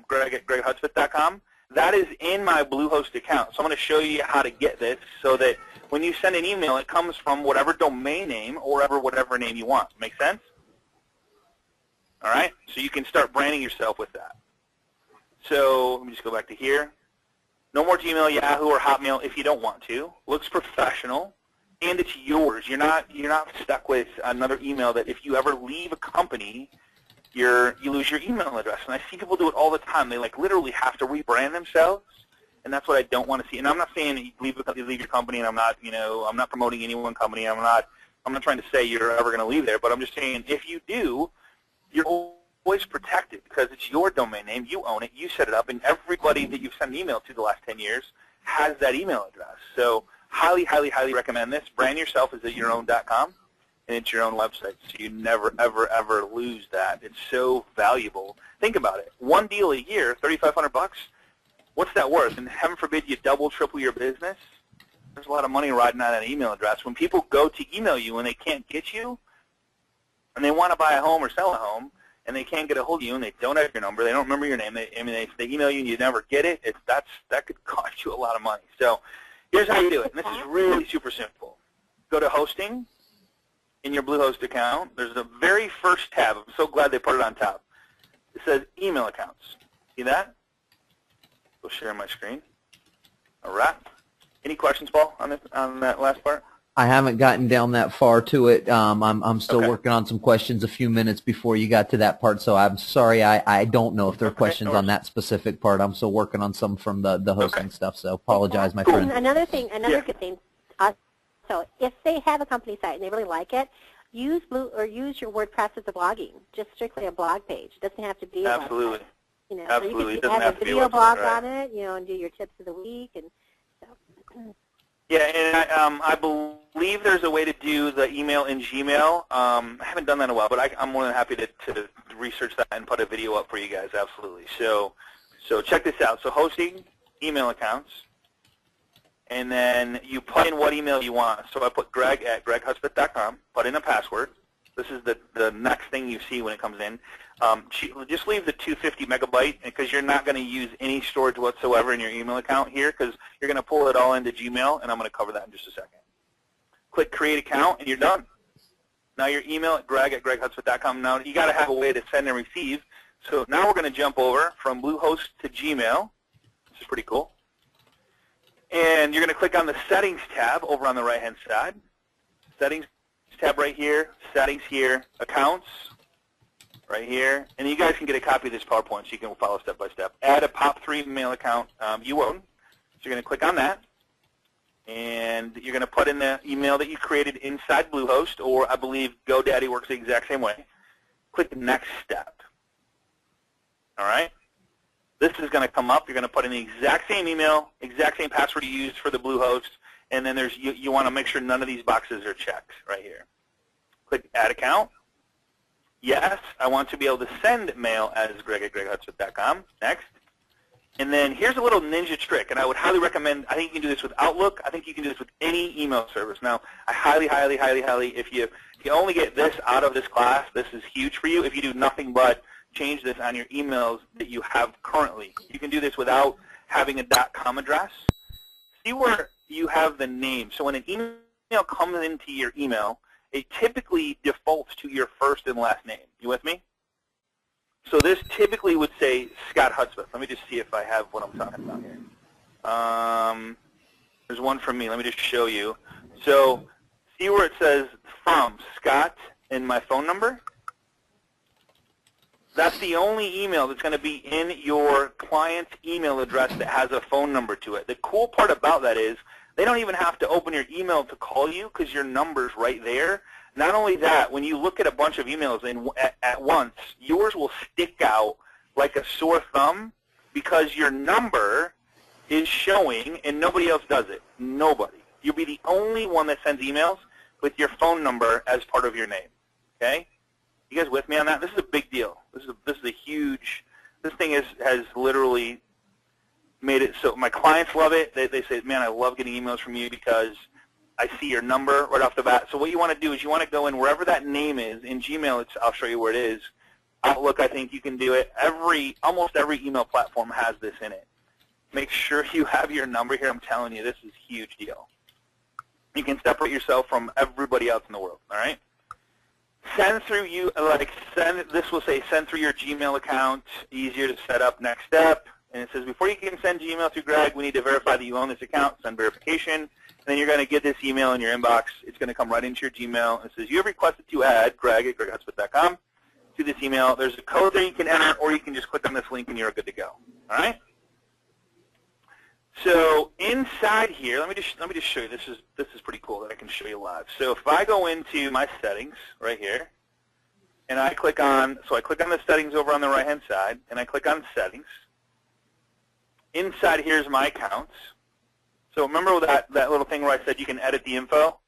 S2: greg@greghudspeth.com. That is in my Bluehost account. So I'm going to show you how to get this so that when you send an email, it comes from whatever domain name or whatever name you want. Make sense? All right? So you can start branding yourself with that. So let me just go back to here. No more Gmail, Yahoo, or Hotmail if you don't want to. Looks professional, and it's yours. You're not stuck with another email that if you ever leave a company, you lose your email address. And I see people do it all the time. They literally have to rebrand themselves, and that's what I don't want to see. And I'm not saying that you leave your company, and I'm not promoting any one company. I'm not trying to say you're ever going to leave there, but I'm just saying if you do, you're always protected because it's your domain name. You own it. You set it up, and everybody that you've sent an email to the last 10 years has that email address. So highly, highly, highly recommend this. Brand yourself as yourown.com, and it's your own website, so you never, ever, ever lose that. It's so valuable. Think about it. One deal a year, $3,500. What's that worth? And heaven forbid you double, triple your business. There's a lot of money riding on that email address. When people go to email you and they can't get you, and they want to buy a home or sell a home, and they can't get a hold of you, and they don't have your number, they don't remember your name, they email you and you never get it, that could cost you a lot of money. So here's how you do it, and this is really super simple. Go to Hosting in your Bluehost account. There's the very first tab. I'm so glad they put it on top. It says Email Accounts. See that? Go share my screen. All right. Any questions, Paul, on that last part?
S1: I haven't gotten down that far to it. I'm still
S2: Okay.
S1: working on some questions a few minutes before you got to that part, so I'm sorry. I don't know if there are questions on that specific part. I'm still working on some from the hosting stuff, so apologize, my
S2: Cool.
S1: friend.
S3: Another good thing. So if they have a company site and they really like it, use your WordPress as a blogging, just strictly a blog page. It doesn't have to be a
S2: Absolutely.
S3: website.
S2: Absolutely.
S3: So
S2: It
S3: you
S2: doesn't
S3: can
S2: have
S3: have a
S2: to be a
S3: video
S2: website,
S3: blog
S2: right.
S3: on it, and do your tips of the week, and so.
S2: Yeah, and I believe there's a way to do the email in Gmail. I haven't done that in a while, but I'm more than happy to research that and put a video up for you guys, absolutely. So check this out. So Hosting, Email Accounts, and then you put in what email you want. So I put greg@greghudspeth.com, put in a password. This is the next thing you see when it comes in. Just leave the 250 megabyte because you're not going to use any storage whatsoever in your email account here because you're going to pull it all into Gmail, and I'm going to cover that in just a second. Click Create Account, and you're done. Now your email at greg@greghudspeth.com. Now you got to have a way to send and receive. So now we're going to jump over from Bluehost to Gmail. This is pretty cool. And you're going to click on the Settings tab over on the right-hand side. Settings tab right here, Settings here, Accounts right here. And you guys can get a copy of this PowerPoint so you can follow step by step. Add a POP3 mail account you own. So you're going to click on that. And you're going to put in the email that you created inside Bluehost, or I believe GoDaddy works the exact same way. Click Next Step. All right? This is going to come up. You're going to put in the exact same email, exact same password you used for the Bluehost, and then you want to make sure none of these boxes are checked right here. Click Add Account. Yes, I want to be able to send mail as greg@greghudsmith.com. Next. And then here's a little ninja trick, and I would highly recommend, I think you can do this with Outlook. I think you can do this with any email service. Now, I highly, if you only get this out of this class, this is huge for you. If you do nothing but change this on your emails that you have currently. You can do this without having a .com address. See where you have the name. So when an email comes into your email, it typically defaults to your first and last name. You with me? So this typically would say Scott Hudspeth. Let me just see if I have what I'm talking about here. There's one from me. Let me just show you. So see where it says from Scott and my phone number? That's the only email that's going to be in your client's email address that has a phone number to it. The cool part about that is they don't even have to open your email to call you because your number's right there. Not only that, when you look at a bunch of emails at once, yours will stick out like a sore thumb because your number is showing and nobody else does it. Nobody. You'll be the only one that sends emails with your phone number as part of your name. Okay? You guys with me on that? This is a big deal. This is a huge. This thing has literally made it so my clients love it. They say, man, I love getting emails from you because I see your number right off the bat. So what you want to do is you want to go in wherever that name is. In Gmail, I'll show you where it is. Outlook, I think you can do it. Almost every email platform has this in it. Make sure you have your number here. I'm telling you, this is a huge deal. You can separate yourself from everybody else in the world. All right. Send through this will say send through your Gmail account, easier to set up, next step. And it says before you can send Gmail through Greg, we need to verify that you own this account, send verification. And then you're going to get this email in your inbox. It's going to come right into your Gmail. It says you have requested to add greg@greghudsmith.com to this email. There's a code there you can enter, or you can just click on this link and you're good to go. All right? So inside here, let me just show you. This is pretty cool that I can show you live. So if I go into my settings right here, and I click on the settings over on the right-hand side, and I click on settings. Inside here's my accounts. So remember that little thing where I said you can edit the info?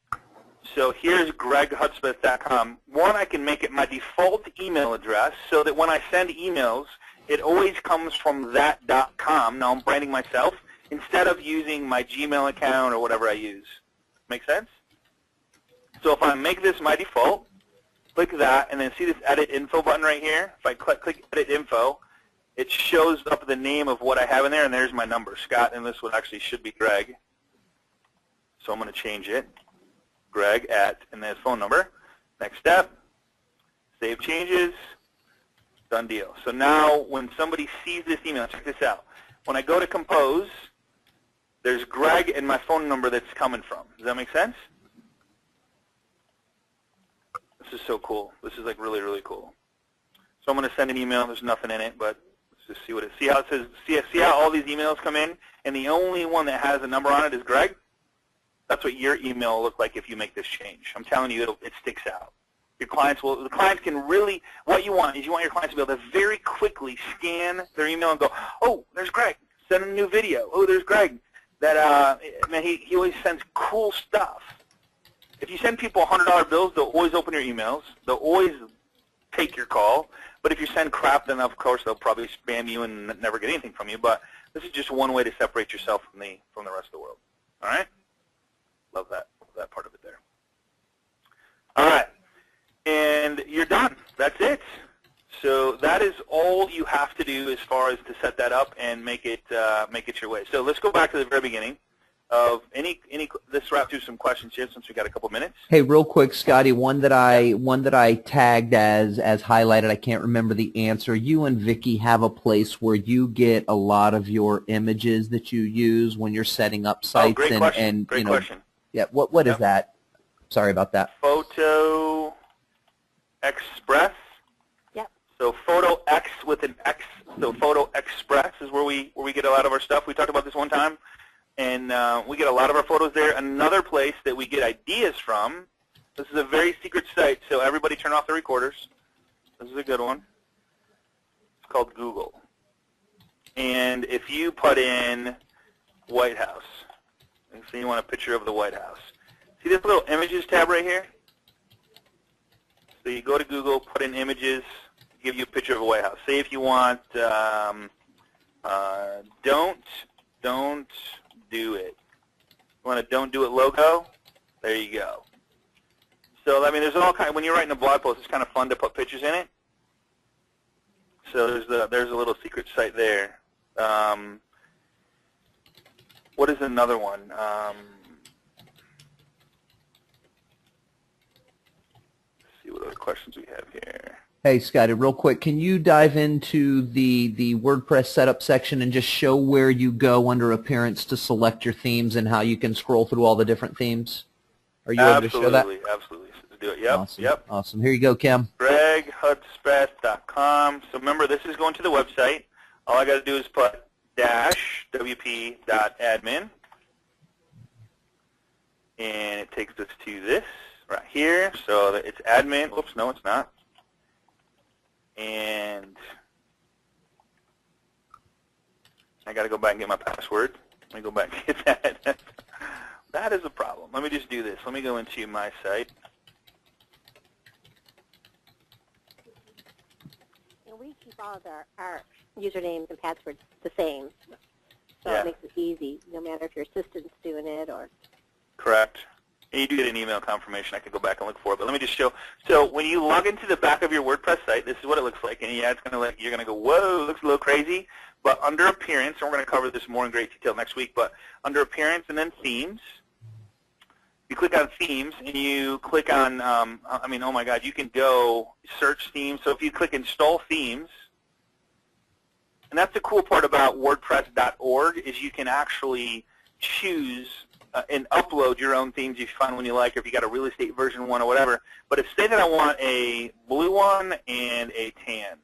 S2: So here's greg@greghudsmith.com. One, I can make it my default email address so that when I send emails, it always comes from that .com. Now I'm branding myself, instead of using my Gmail account or whatever I use. Make sense? So if I make this my default, click that, and then see this Edit Info button right here? If I click Edit Info, it shows up the name of what I have in there, and there's my number, Scott, and this one actually should be Greg. So I'm going to change it, Greg and then his phone number. Next step, save changes, done deal. So now when somebody sees this email, check this out. When I go to compose, there's Greg and my phone number that's coming from. Does that make sense? This is so cool. This is like really, really cool. So I'm going to send an email. There's nothing in it, but let's just see what it is. See how it says? See how all these emails come in, and the only one that has a number on it is Greg? That's what your email will look like if you make this change. I'm telling you, it sticks out. Your clients the clients can really, what you want is you want your clients to be able to very quickly scan their email and go, oh, there's Greg. Send a new video. Oh, there's Greg. That, man, he always sends cool stuff. If you send people $100 bills, they'll always open your emails. They'll always take your call. But if you send crap, then of course they'll probably spam you and never get anything from you. But this is just one way to separate yourself from the rest of the world. All right? Love that part of it there. All right. And you're done. That's it. So that is all you have to do as far as to set that up and make it your way. So let's go back to the very beginning. of any. Let's wrap through some questions here since we got a couple minutes.
S1: Hey, real quick, Scotty, one that I tagged as highlighted. I can't remember the answer. You and Vicky have a place where you get a lot of your images that you use when you're setting up sites.
S2: Oh, great question. Great question.
S1: Yeah, what is that? Sorry about that.
S2: Photo Express.
S3: Yep.
S2: So Photo X with an X. So Photo Express is where we get a lot of our stuff. We talked about this one time, and we get a lot of our photos there. Another place that we get ideas from. This is a very secret site, so everybody turn off the recorders. This is a good one. It's called Google. And if you put in White House, and so you want a picture of the White House. See this little images tab right here? So you go to Google, put in images, give you a picture of a White House. Say if you want, don't do it. You want a don't do it logo? There you go. So I mean, there's all kind. When you're writing a blog post, it's kind of fun to put pictures in it. So there's a little secret site there. What is another one? Let's see what other questions we have here.
S1: Hey, Scotty, real quick, can you dive into the WordPress setup section and just show where you go under Appearance to select your themes and how you can scroll through all the different themes? Are you able to show that?
S2: Absolutely. Let's do it. Yep.
S1: Awesome.
S2: Yep.
S1: Awesome. Here you go, Kim.
S2: GregHudspeth.com. So remember, this is going to the website. All I got to do is put -wp.admin, and it takes us to this right here. So that it's admin. Oops, no, it's not. And I got to go back and get my password. Let me go back and get that. That is a problem. Let me just do this. Let me go into my site.
S3: And we keep all of our usernames and passwords the same, so
S2: Yeah.
S3: it makes it easy, no matter if your assistant's doing it or.
S2: Correct. And you do get an email confirmation. I could go back and look for it, but let me just show. So when you log into the back of your WordPress site, this is what it looks like. And yeah, it's going to you're going to go, whoa, it looks a little crazy. But under Appearance, and we're going to cover this more in great detail next week, but under Appearance and then Themes, you click on Themes and you click on, I mean, oh my God, you can go search themes. So if you click Install Themes, and that's the cool part about WordPress.org is you can actually choose and upload your own themes if you find one you like, or if you got a real estate version one or whatever. But if say that I want a blue one and a tan,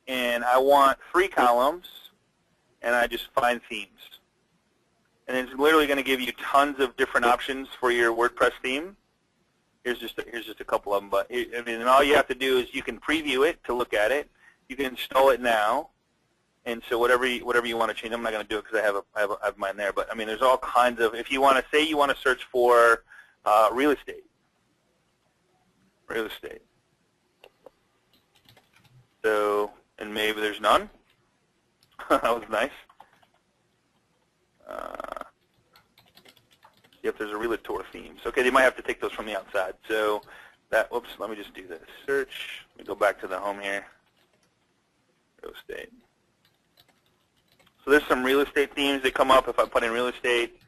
S2: and I want 3 columns, and I just find themes. And it's literally going to give you tons of different options for your WordPress theme. Here's just a couple of them. But I mean, and all you have to do is you can preview it to look at it. You can install it now. And so whatever you want to change, I'm not going to do it because I have mine there. But I mean, there's all kinds of. If you want to say you want to search for real estate. So, and maybe there's none. That was nice. See if there's a realtor themes. Okay, they might have to take those from the outside. So that. Whoops. Let me just do this. Search. Let me go back to the home here. Real estate. So there's some real estate themes that come up if I put in real estate.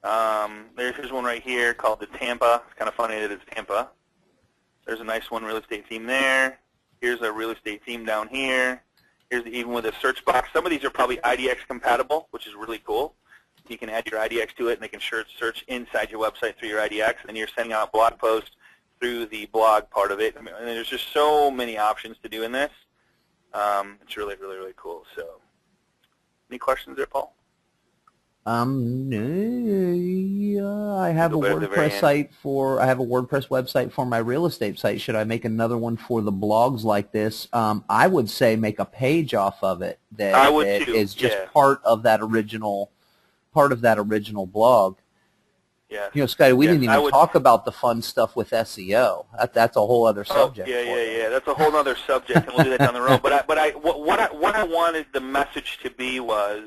S2: Here's one right here called the Tampa. It's kind of funny that it's Tampa. There's a nice one real estate theme there. Here's a real estate theme down here. Here's even with a search box. Some of these are probably IDX compatible, which is really cool. You can add your IDX to it, and they can search inside your website through your IDX, and you're sending out blog posts through the blog part of it. I mean, and there's just so many options to do in this. It's really, really, really cool. So. Any questions there, Paul?
S1: I have a WordPress site for. I have a WordPress website for my real estate site. Should I make another one for the blogs like this? I would say make a page off of it that is just part of that original blog. Yeah. You know, Scotty, we didn't even talk about the fun stuff with SEO. That's a whole other subject.
S2: Yeah. That's a whole other subject, and we'll do that down the road. What I wanted the message to be was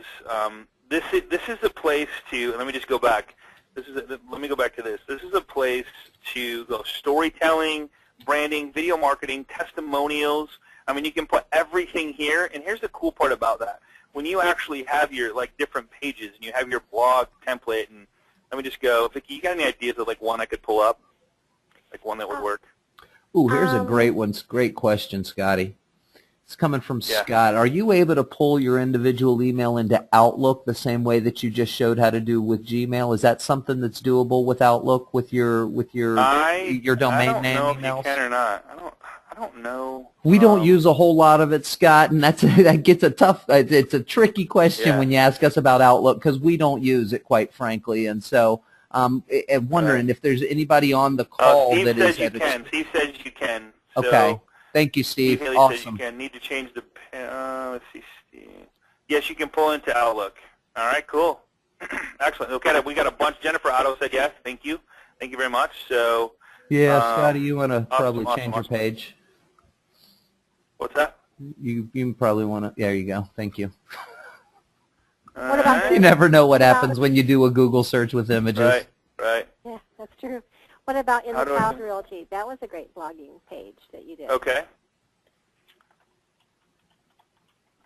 S2: this is a place to. Let me just go back. Let me go back to this. This is a place to go storytelling, branding, video marketing, testimonials. I mean, you can put everything here, and here's the cool part about that. When you actually have your different pages and you have your blog template, and let me just go, Vicki, you got any ideas of one I could pull up, one that would work?
S1: Ooh, here's a great one. Great question, Scotty. It's coming from
S2: Yeah.
S1: Scott. Are you able to pull your individual email into Outlook the same way that you just showed how to do with Gmail? Is that something that's doable with Outlook with your domain
S2: I don't
S1: name
S2: know if
S1: emails?
S2: you can or not. I don't know.
S1: We don't use a whole lot of it, Scott, and that gets a tough. It's a tricky question when you ask us about Outlook because we don't use it, quite frankly, and so I'm wondering if there's anybody on the call
S2: Steve
S1: that
S2: says
S1: is.
S2: you can. Steve says you can. So
S1: Okay. Thank you, Steve.
S2: Steve
S1: Awesome.
S2: says you can. Need to change the. Let's see, Steve. Yes, you can pull into Outlook. All right, cool. Excellent. Okay, we got a bunch. Jennifer Otto said yes. Thank you. Thank you very much. So.
S1: Yeah, Scotty, you want to probably
S2: awesome,
S1: change your page.
S2: What's that?
S1: You probably want to. There you go. Thank you.
S3: What about
S1: You never know what happens when you do a Google search with images.
S2: Right.
S3: Yeah, that's true. What about In
S2: How
S3: the
S2: do I
S3: Cloud
S2: do-
S3: Realty? That was a great blogging page that you did.
S2: Okay.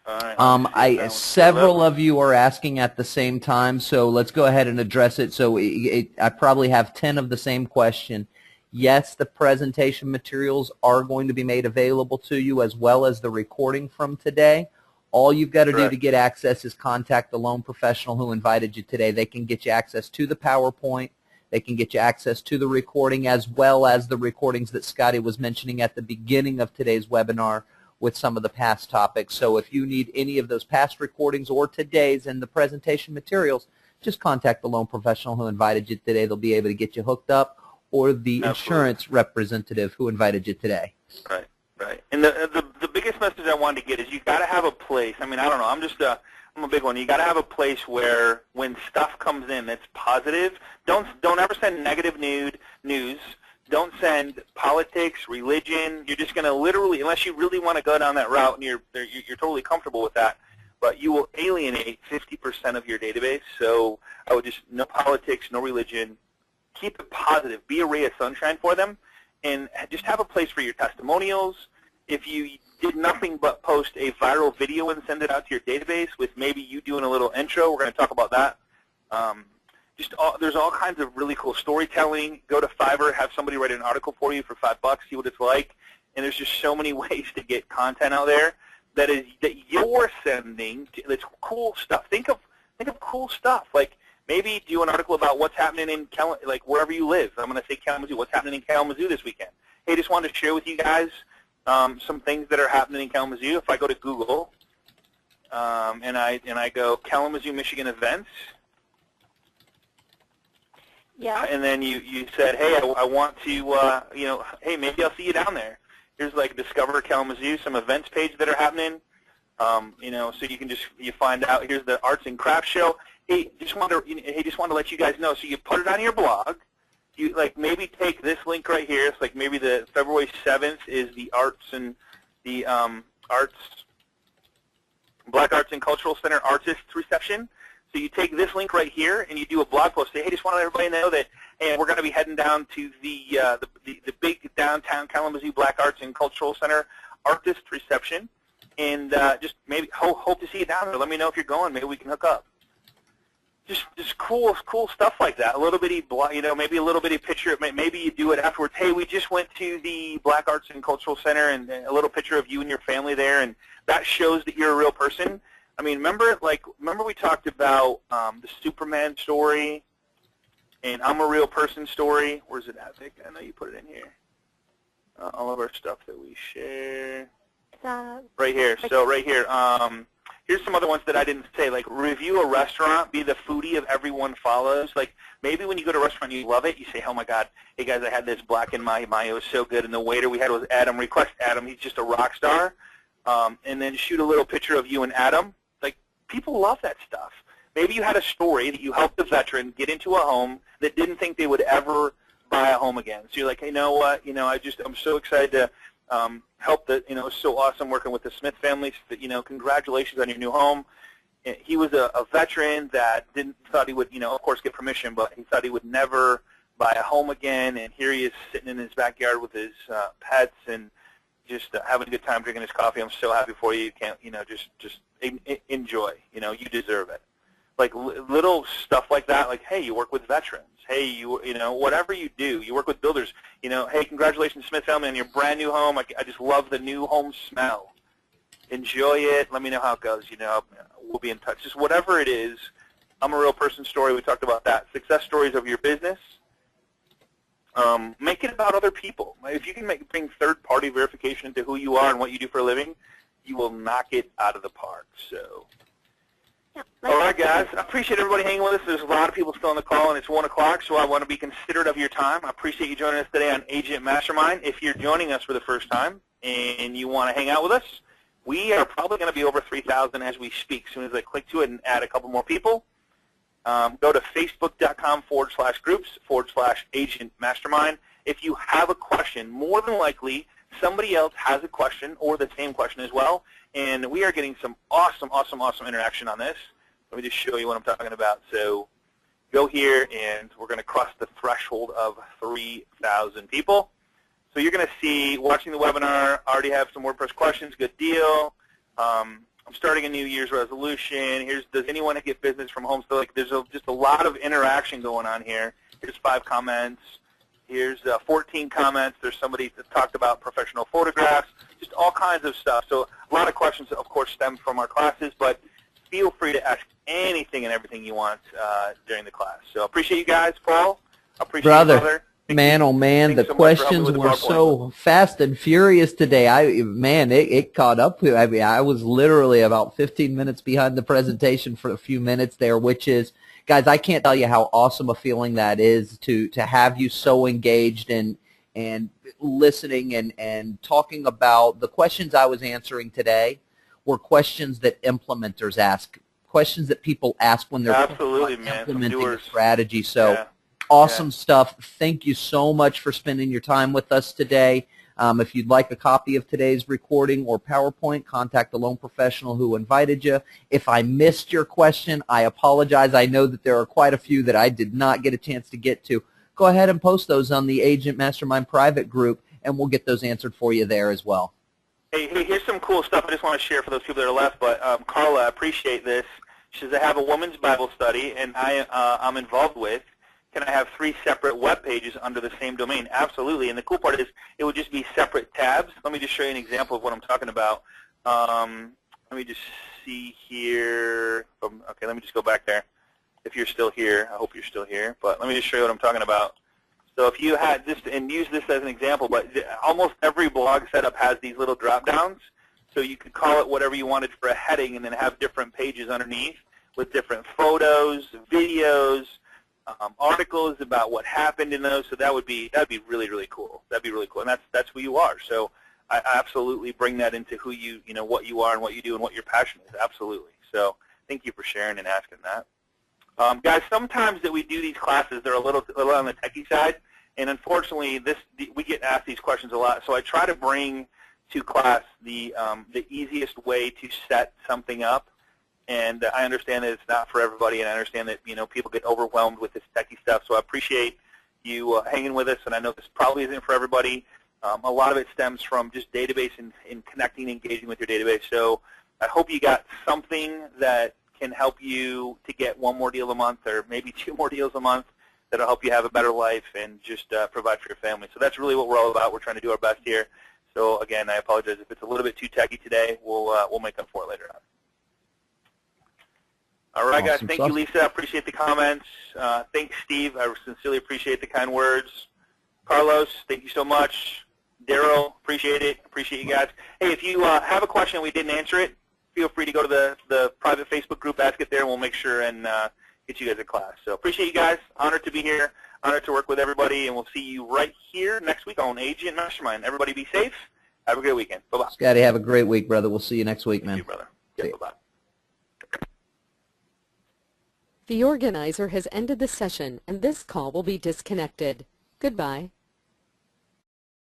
S2: All right, let me see if that one's
S1: Several
S2: still up.
S1: of you are asking at the same time, so let's go ahead and address it. So I probably have 10 of the same question. Yes, the presentation materials are going to be made available to you as well as the recording from today. All you've got to do to get access is contact the loan professional who invited you today. They can get you access to the PowerPoint. They can get you access to the recording as well as the recordings that Scotty was mentioning at the beginning of today's webinar with some of the past topics. So if you need any of those past recordings or today's and the presentation materials, just contact the loan professional who invited you today. They'll be able to get you hooked up, or the insurance representative who invited you today.
S2: Right. And the biggest message I wanted to get is you got to have a place. I mean, I don't know. I'm a big one. You got to have a place where when stuff comes in that's positive, don't ever send negative news. Don't send politics, religion. You're just going to literally, unless you really want to go down that route and you're totally comfortable with that, but you will alienate 50% of your database. So I would just, no politics, no religion. Keep it positive. Be a ray of sunshine for them, and just have a place for your testimonials. If you did nothing but post a viral video and send it out to your database with maybe you doing a little intro, we're going to talk about that. There's all kinds of really cool storytelling. Go to Fiverr, have somebody write an article for you for $5, see what it's like. And there's just so many ways to get content out there that you're sending. That's cool stuff. Think of cool stuff. Like maybe do an article about what's happening in wherever you live. I'm going to say Kalamazoo. What's happening in Kalamazoo this weekend? Hey, just wanted to share with you guys some things that are happening in Kalamazoo. If I go to Google and I go Kalamazoo, Michigan events.
S3: Yeah.
S2: And then you said, hey, I want to, hey, maybe I'll see you down there. Here's Discover Kalamazoo, some events page that are happening. So you can you find out. Here's the Arts and Crafts Show. Hey, just want to let you guys know. So you put it on your blog. You maybe take this link right here. It's maybe the February 7th is the Arts and the Black Arts and Cultural Center Artists Reception. So you take this link right here and you do a blog post. Say, hey, just want to let everybody know that, hey, we're going to be heading down to the big downtown Kalamazoo Black Arts and Cultural Center Artist Reception, and just maybe hope to see you down there. Let me know if you're going. Maybe we can hook up. Just cool stuff like that. A little bitty, maybe a little bitty picture. Maybe you do it afterwards. Hey, we just went to the Black Arts and Cultural Center, and a little picture of you and your family there, and that shows that you're a real person. I mean, remember we talked about the Superman story and I'm a Real Person story. Where's it at, Vic? I know you put it in here. All of our stuff that we share. Right here. So right here. Here's some other ones that I didn't say. Review a restaurant. Be the foodie of everyone follows. Maybe when you go to a restaurant you love it, you say, oh my God, hey guys, I had this black in my it was so good, and the waiter we had was Adam. Request Adam. He's just a rock star. And then shoot a little picture of you and Adam. People love that stuff. Maybe you had a story that you helped a veteran get into a home that didn't think they would ever buy a home again. So you're like, hey, you know what? I'm so excited to help the, it's so awesome working with the Smith family. Congratulations on your new home. He was a veteran that thought he would, of course, get permission, but he thought he would never buy a home again. And here he is sitting in his backyard with his pets, and just having a good time drinking this coffee. I'm so happy for you. You can't, just enjoy. You deserve it. Like little stuff like that, like, hey, you work with veterans. Hey, whatever you do, you work with builders. Hey, congratulations, Smith family, on your brand new home. I just love the new home smell. Enjoy it. Let me know how it goes. We'll be in touch. Just whatever it is. I'm a real person story. We talked about that. Success stories of your business. Make it about other people. If you can bring third-party verification into who you are and what you do for a living, you will knock it out of the park. So.
S3: Yeah,
S2: all right, guys. I appreciate everybody hanging with us. There's a lot of people still on the call, and it's 1 o'clock, so I want to be considerate of your time. I appreciate you joining us today on Agent Mastermind. If you're joining us for the first time and you want to hang out with us, we are probably going to be over 3,000 as we speak. As soon as I click to it and add a couple more people, go to facebook.com/groups/Agent Mastermind. If you have a question, more than likely somebody else has a question or the same question as well. And we are getting some awesome interaction on this. Let me just show you what I'm talking about. So go here, and we're going to cross the threshold of 3,000 people. So you're going to see, watching the webinar, I already have some WordPress questions. Good deal. I'm starting a New Year's resolution. Does anyone get business from home? So there's just a lot of interaction going on here. Here's 5 comments. Here's 14 comments. There's somebody that talked about professional photographs, just all kinds of stuff. So a lot of questions, of course, stem from our classes, but feel free to ask anything and everything you want during the class. So appreciate you guys, Paul. Appreciate you, brother.
S1: Man, oh man, the questions were so fast and furious today. It caught up. I was literally about 15 minutes behind the presentation for a few minutes there, which is, guys, I can't tell you how awesome a feeling that is to have you so engaged and listening and talking about the questions I was answering today were questions that implementers ask, questions that people ask when they're implementing a strategy. So. Yeah. Awesome stuff. Thank you so much for spending your time with us today. If you'd like a copy of today's recording or PowerPoint, contact the loan professional who invited you. If I missed your question, I apologize. I know that there are quite a few that I did not get a chance to get to. Go ahead and post those on the Agent Mastermind private group, and we'll get those answered for you there as well.
S2: Hey, here's some cool stuff I just want to share for those people that are left. But Carla, I appreciate this. She says, I have a women's Bible study, and I'm involved with. Can I have 3 separate web pages under the same domain? Absolutely. And the cool part is it would just be separate tabs. Let me just show you an example of what I'm talking about. Let me just see here. Okay, let me just go back there. If you're still here, I hope you're still here. But let me just show you what I'm talking about. So if you had this, and use this as an example, but almost every blog setup has these little drop downs. So you could call it whatever you wanted for a heading and then have different pages underneath with different photos, videos, articles about what happened in those. So that'd be really cool. That'd be really cool, and that's who you are. So I absolutely bring that into who what you are and what you do and what your passion is. Absolutely. So thank you for sharing and asking that. Guys, sometimes that we do these classes, they're a little on the techie side, and unfortunately, we get asked these questions a lot. So I try to bring to class the easiest way to set something up. And I understand that it's not for everybody, and I understand that people get overwhelmed with this techie stuff. So I appreciate you hanging with us, and I know this probably isn't for everybody. A lot of it stems from just database and connecting, engaging with your database. So I hope you got something that can help you to get 1 more deal a month, or maybe 2 more deals a month, that'll help you have a better life and just provide for your family. So that's really what we're all about. We're trying to do our best here. So again, I apologize if it's a little bit too techie today. We'll make up for it later on. All right, guys. Thank you, Lisa. I appreciate the comments. Thanks, Steve. I sincerely appreciate the kind words. Carlos, thank you so much. Daryl, appreciate it. Appreciate you guys. Hey, if you have a question and we didn't answer it, feel free to go to the private Facebook group, ask it there, and we'll make sure and get you guys a class. So appreciate you guys. Honored to be here. Honored to work with everybody, and we'll see you right here next week on Agent Mastermind. Everybody be safe. Have a great weekend. Bye-bye.
S1: Scotty, have a great week, brother. We'll see you next week, man.
S2: Thank you, brother. Yeah, bye-bye.
S4: The organizer has ended the session, and this call will be disconnected. Goodbye.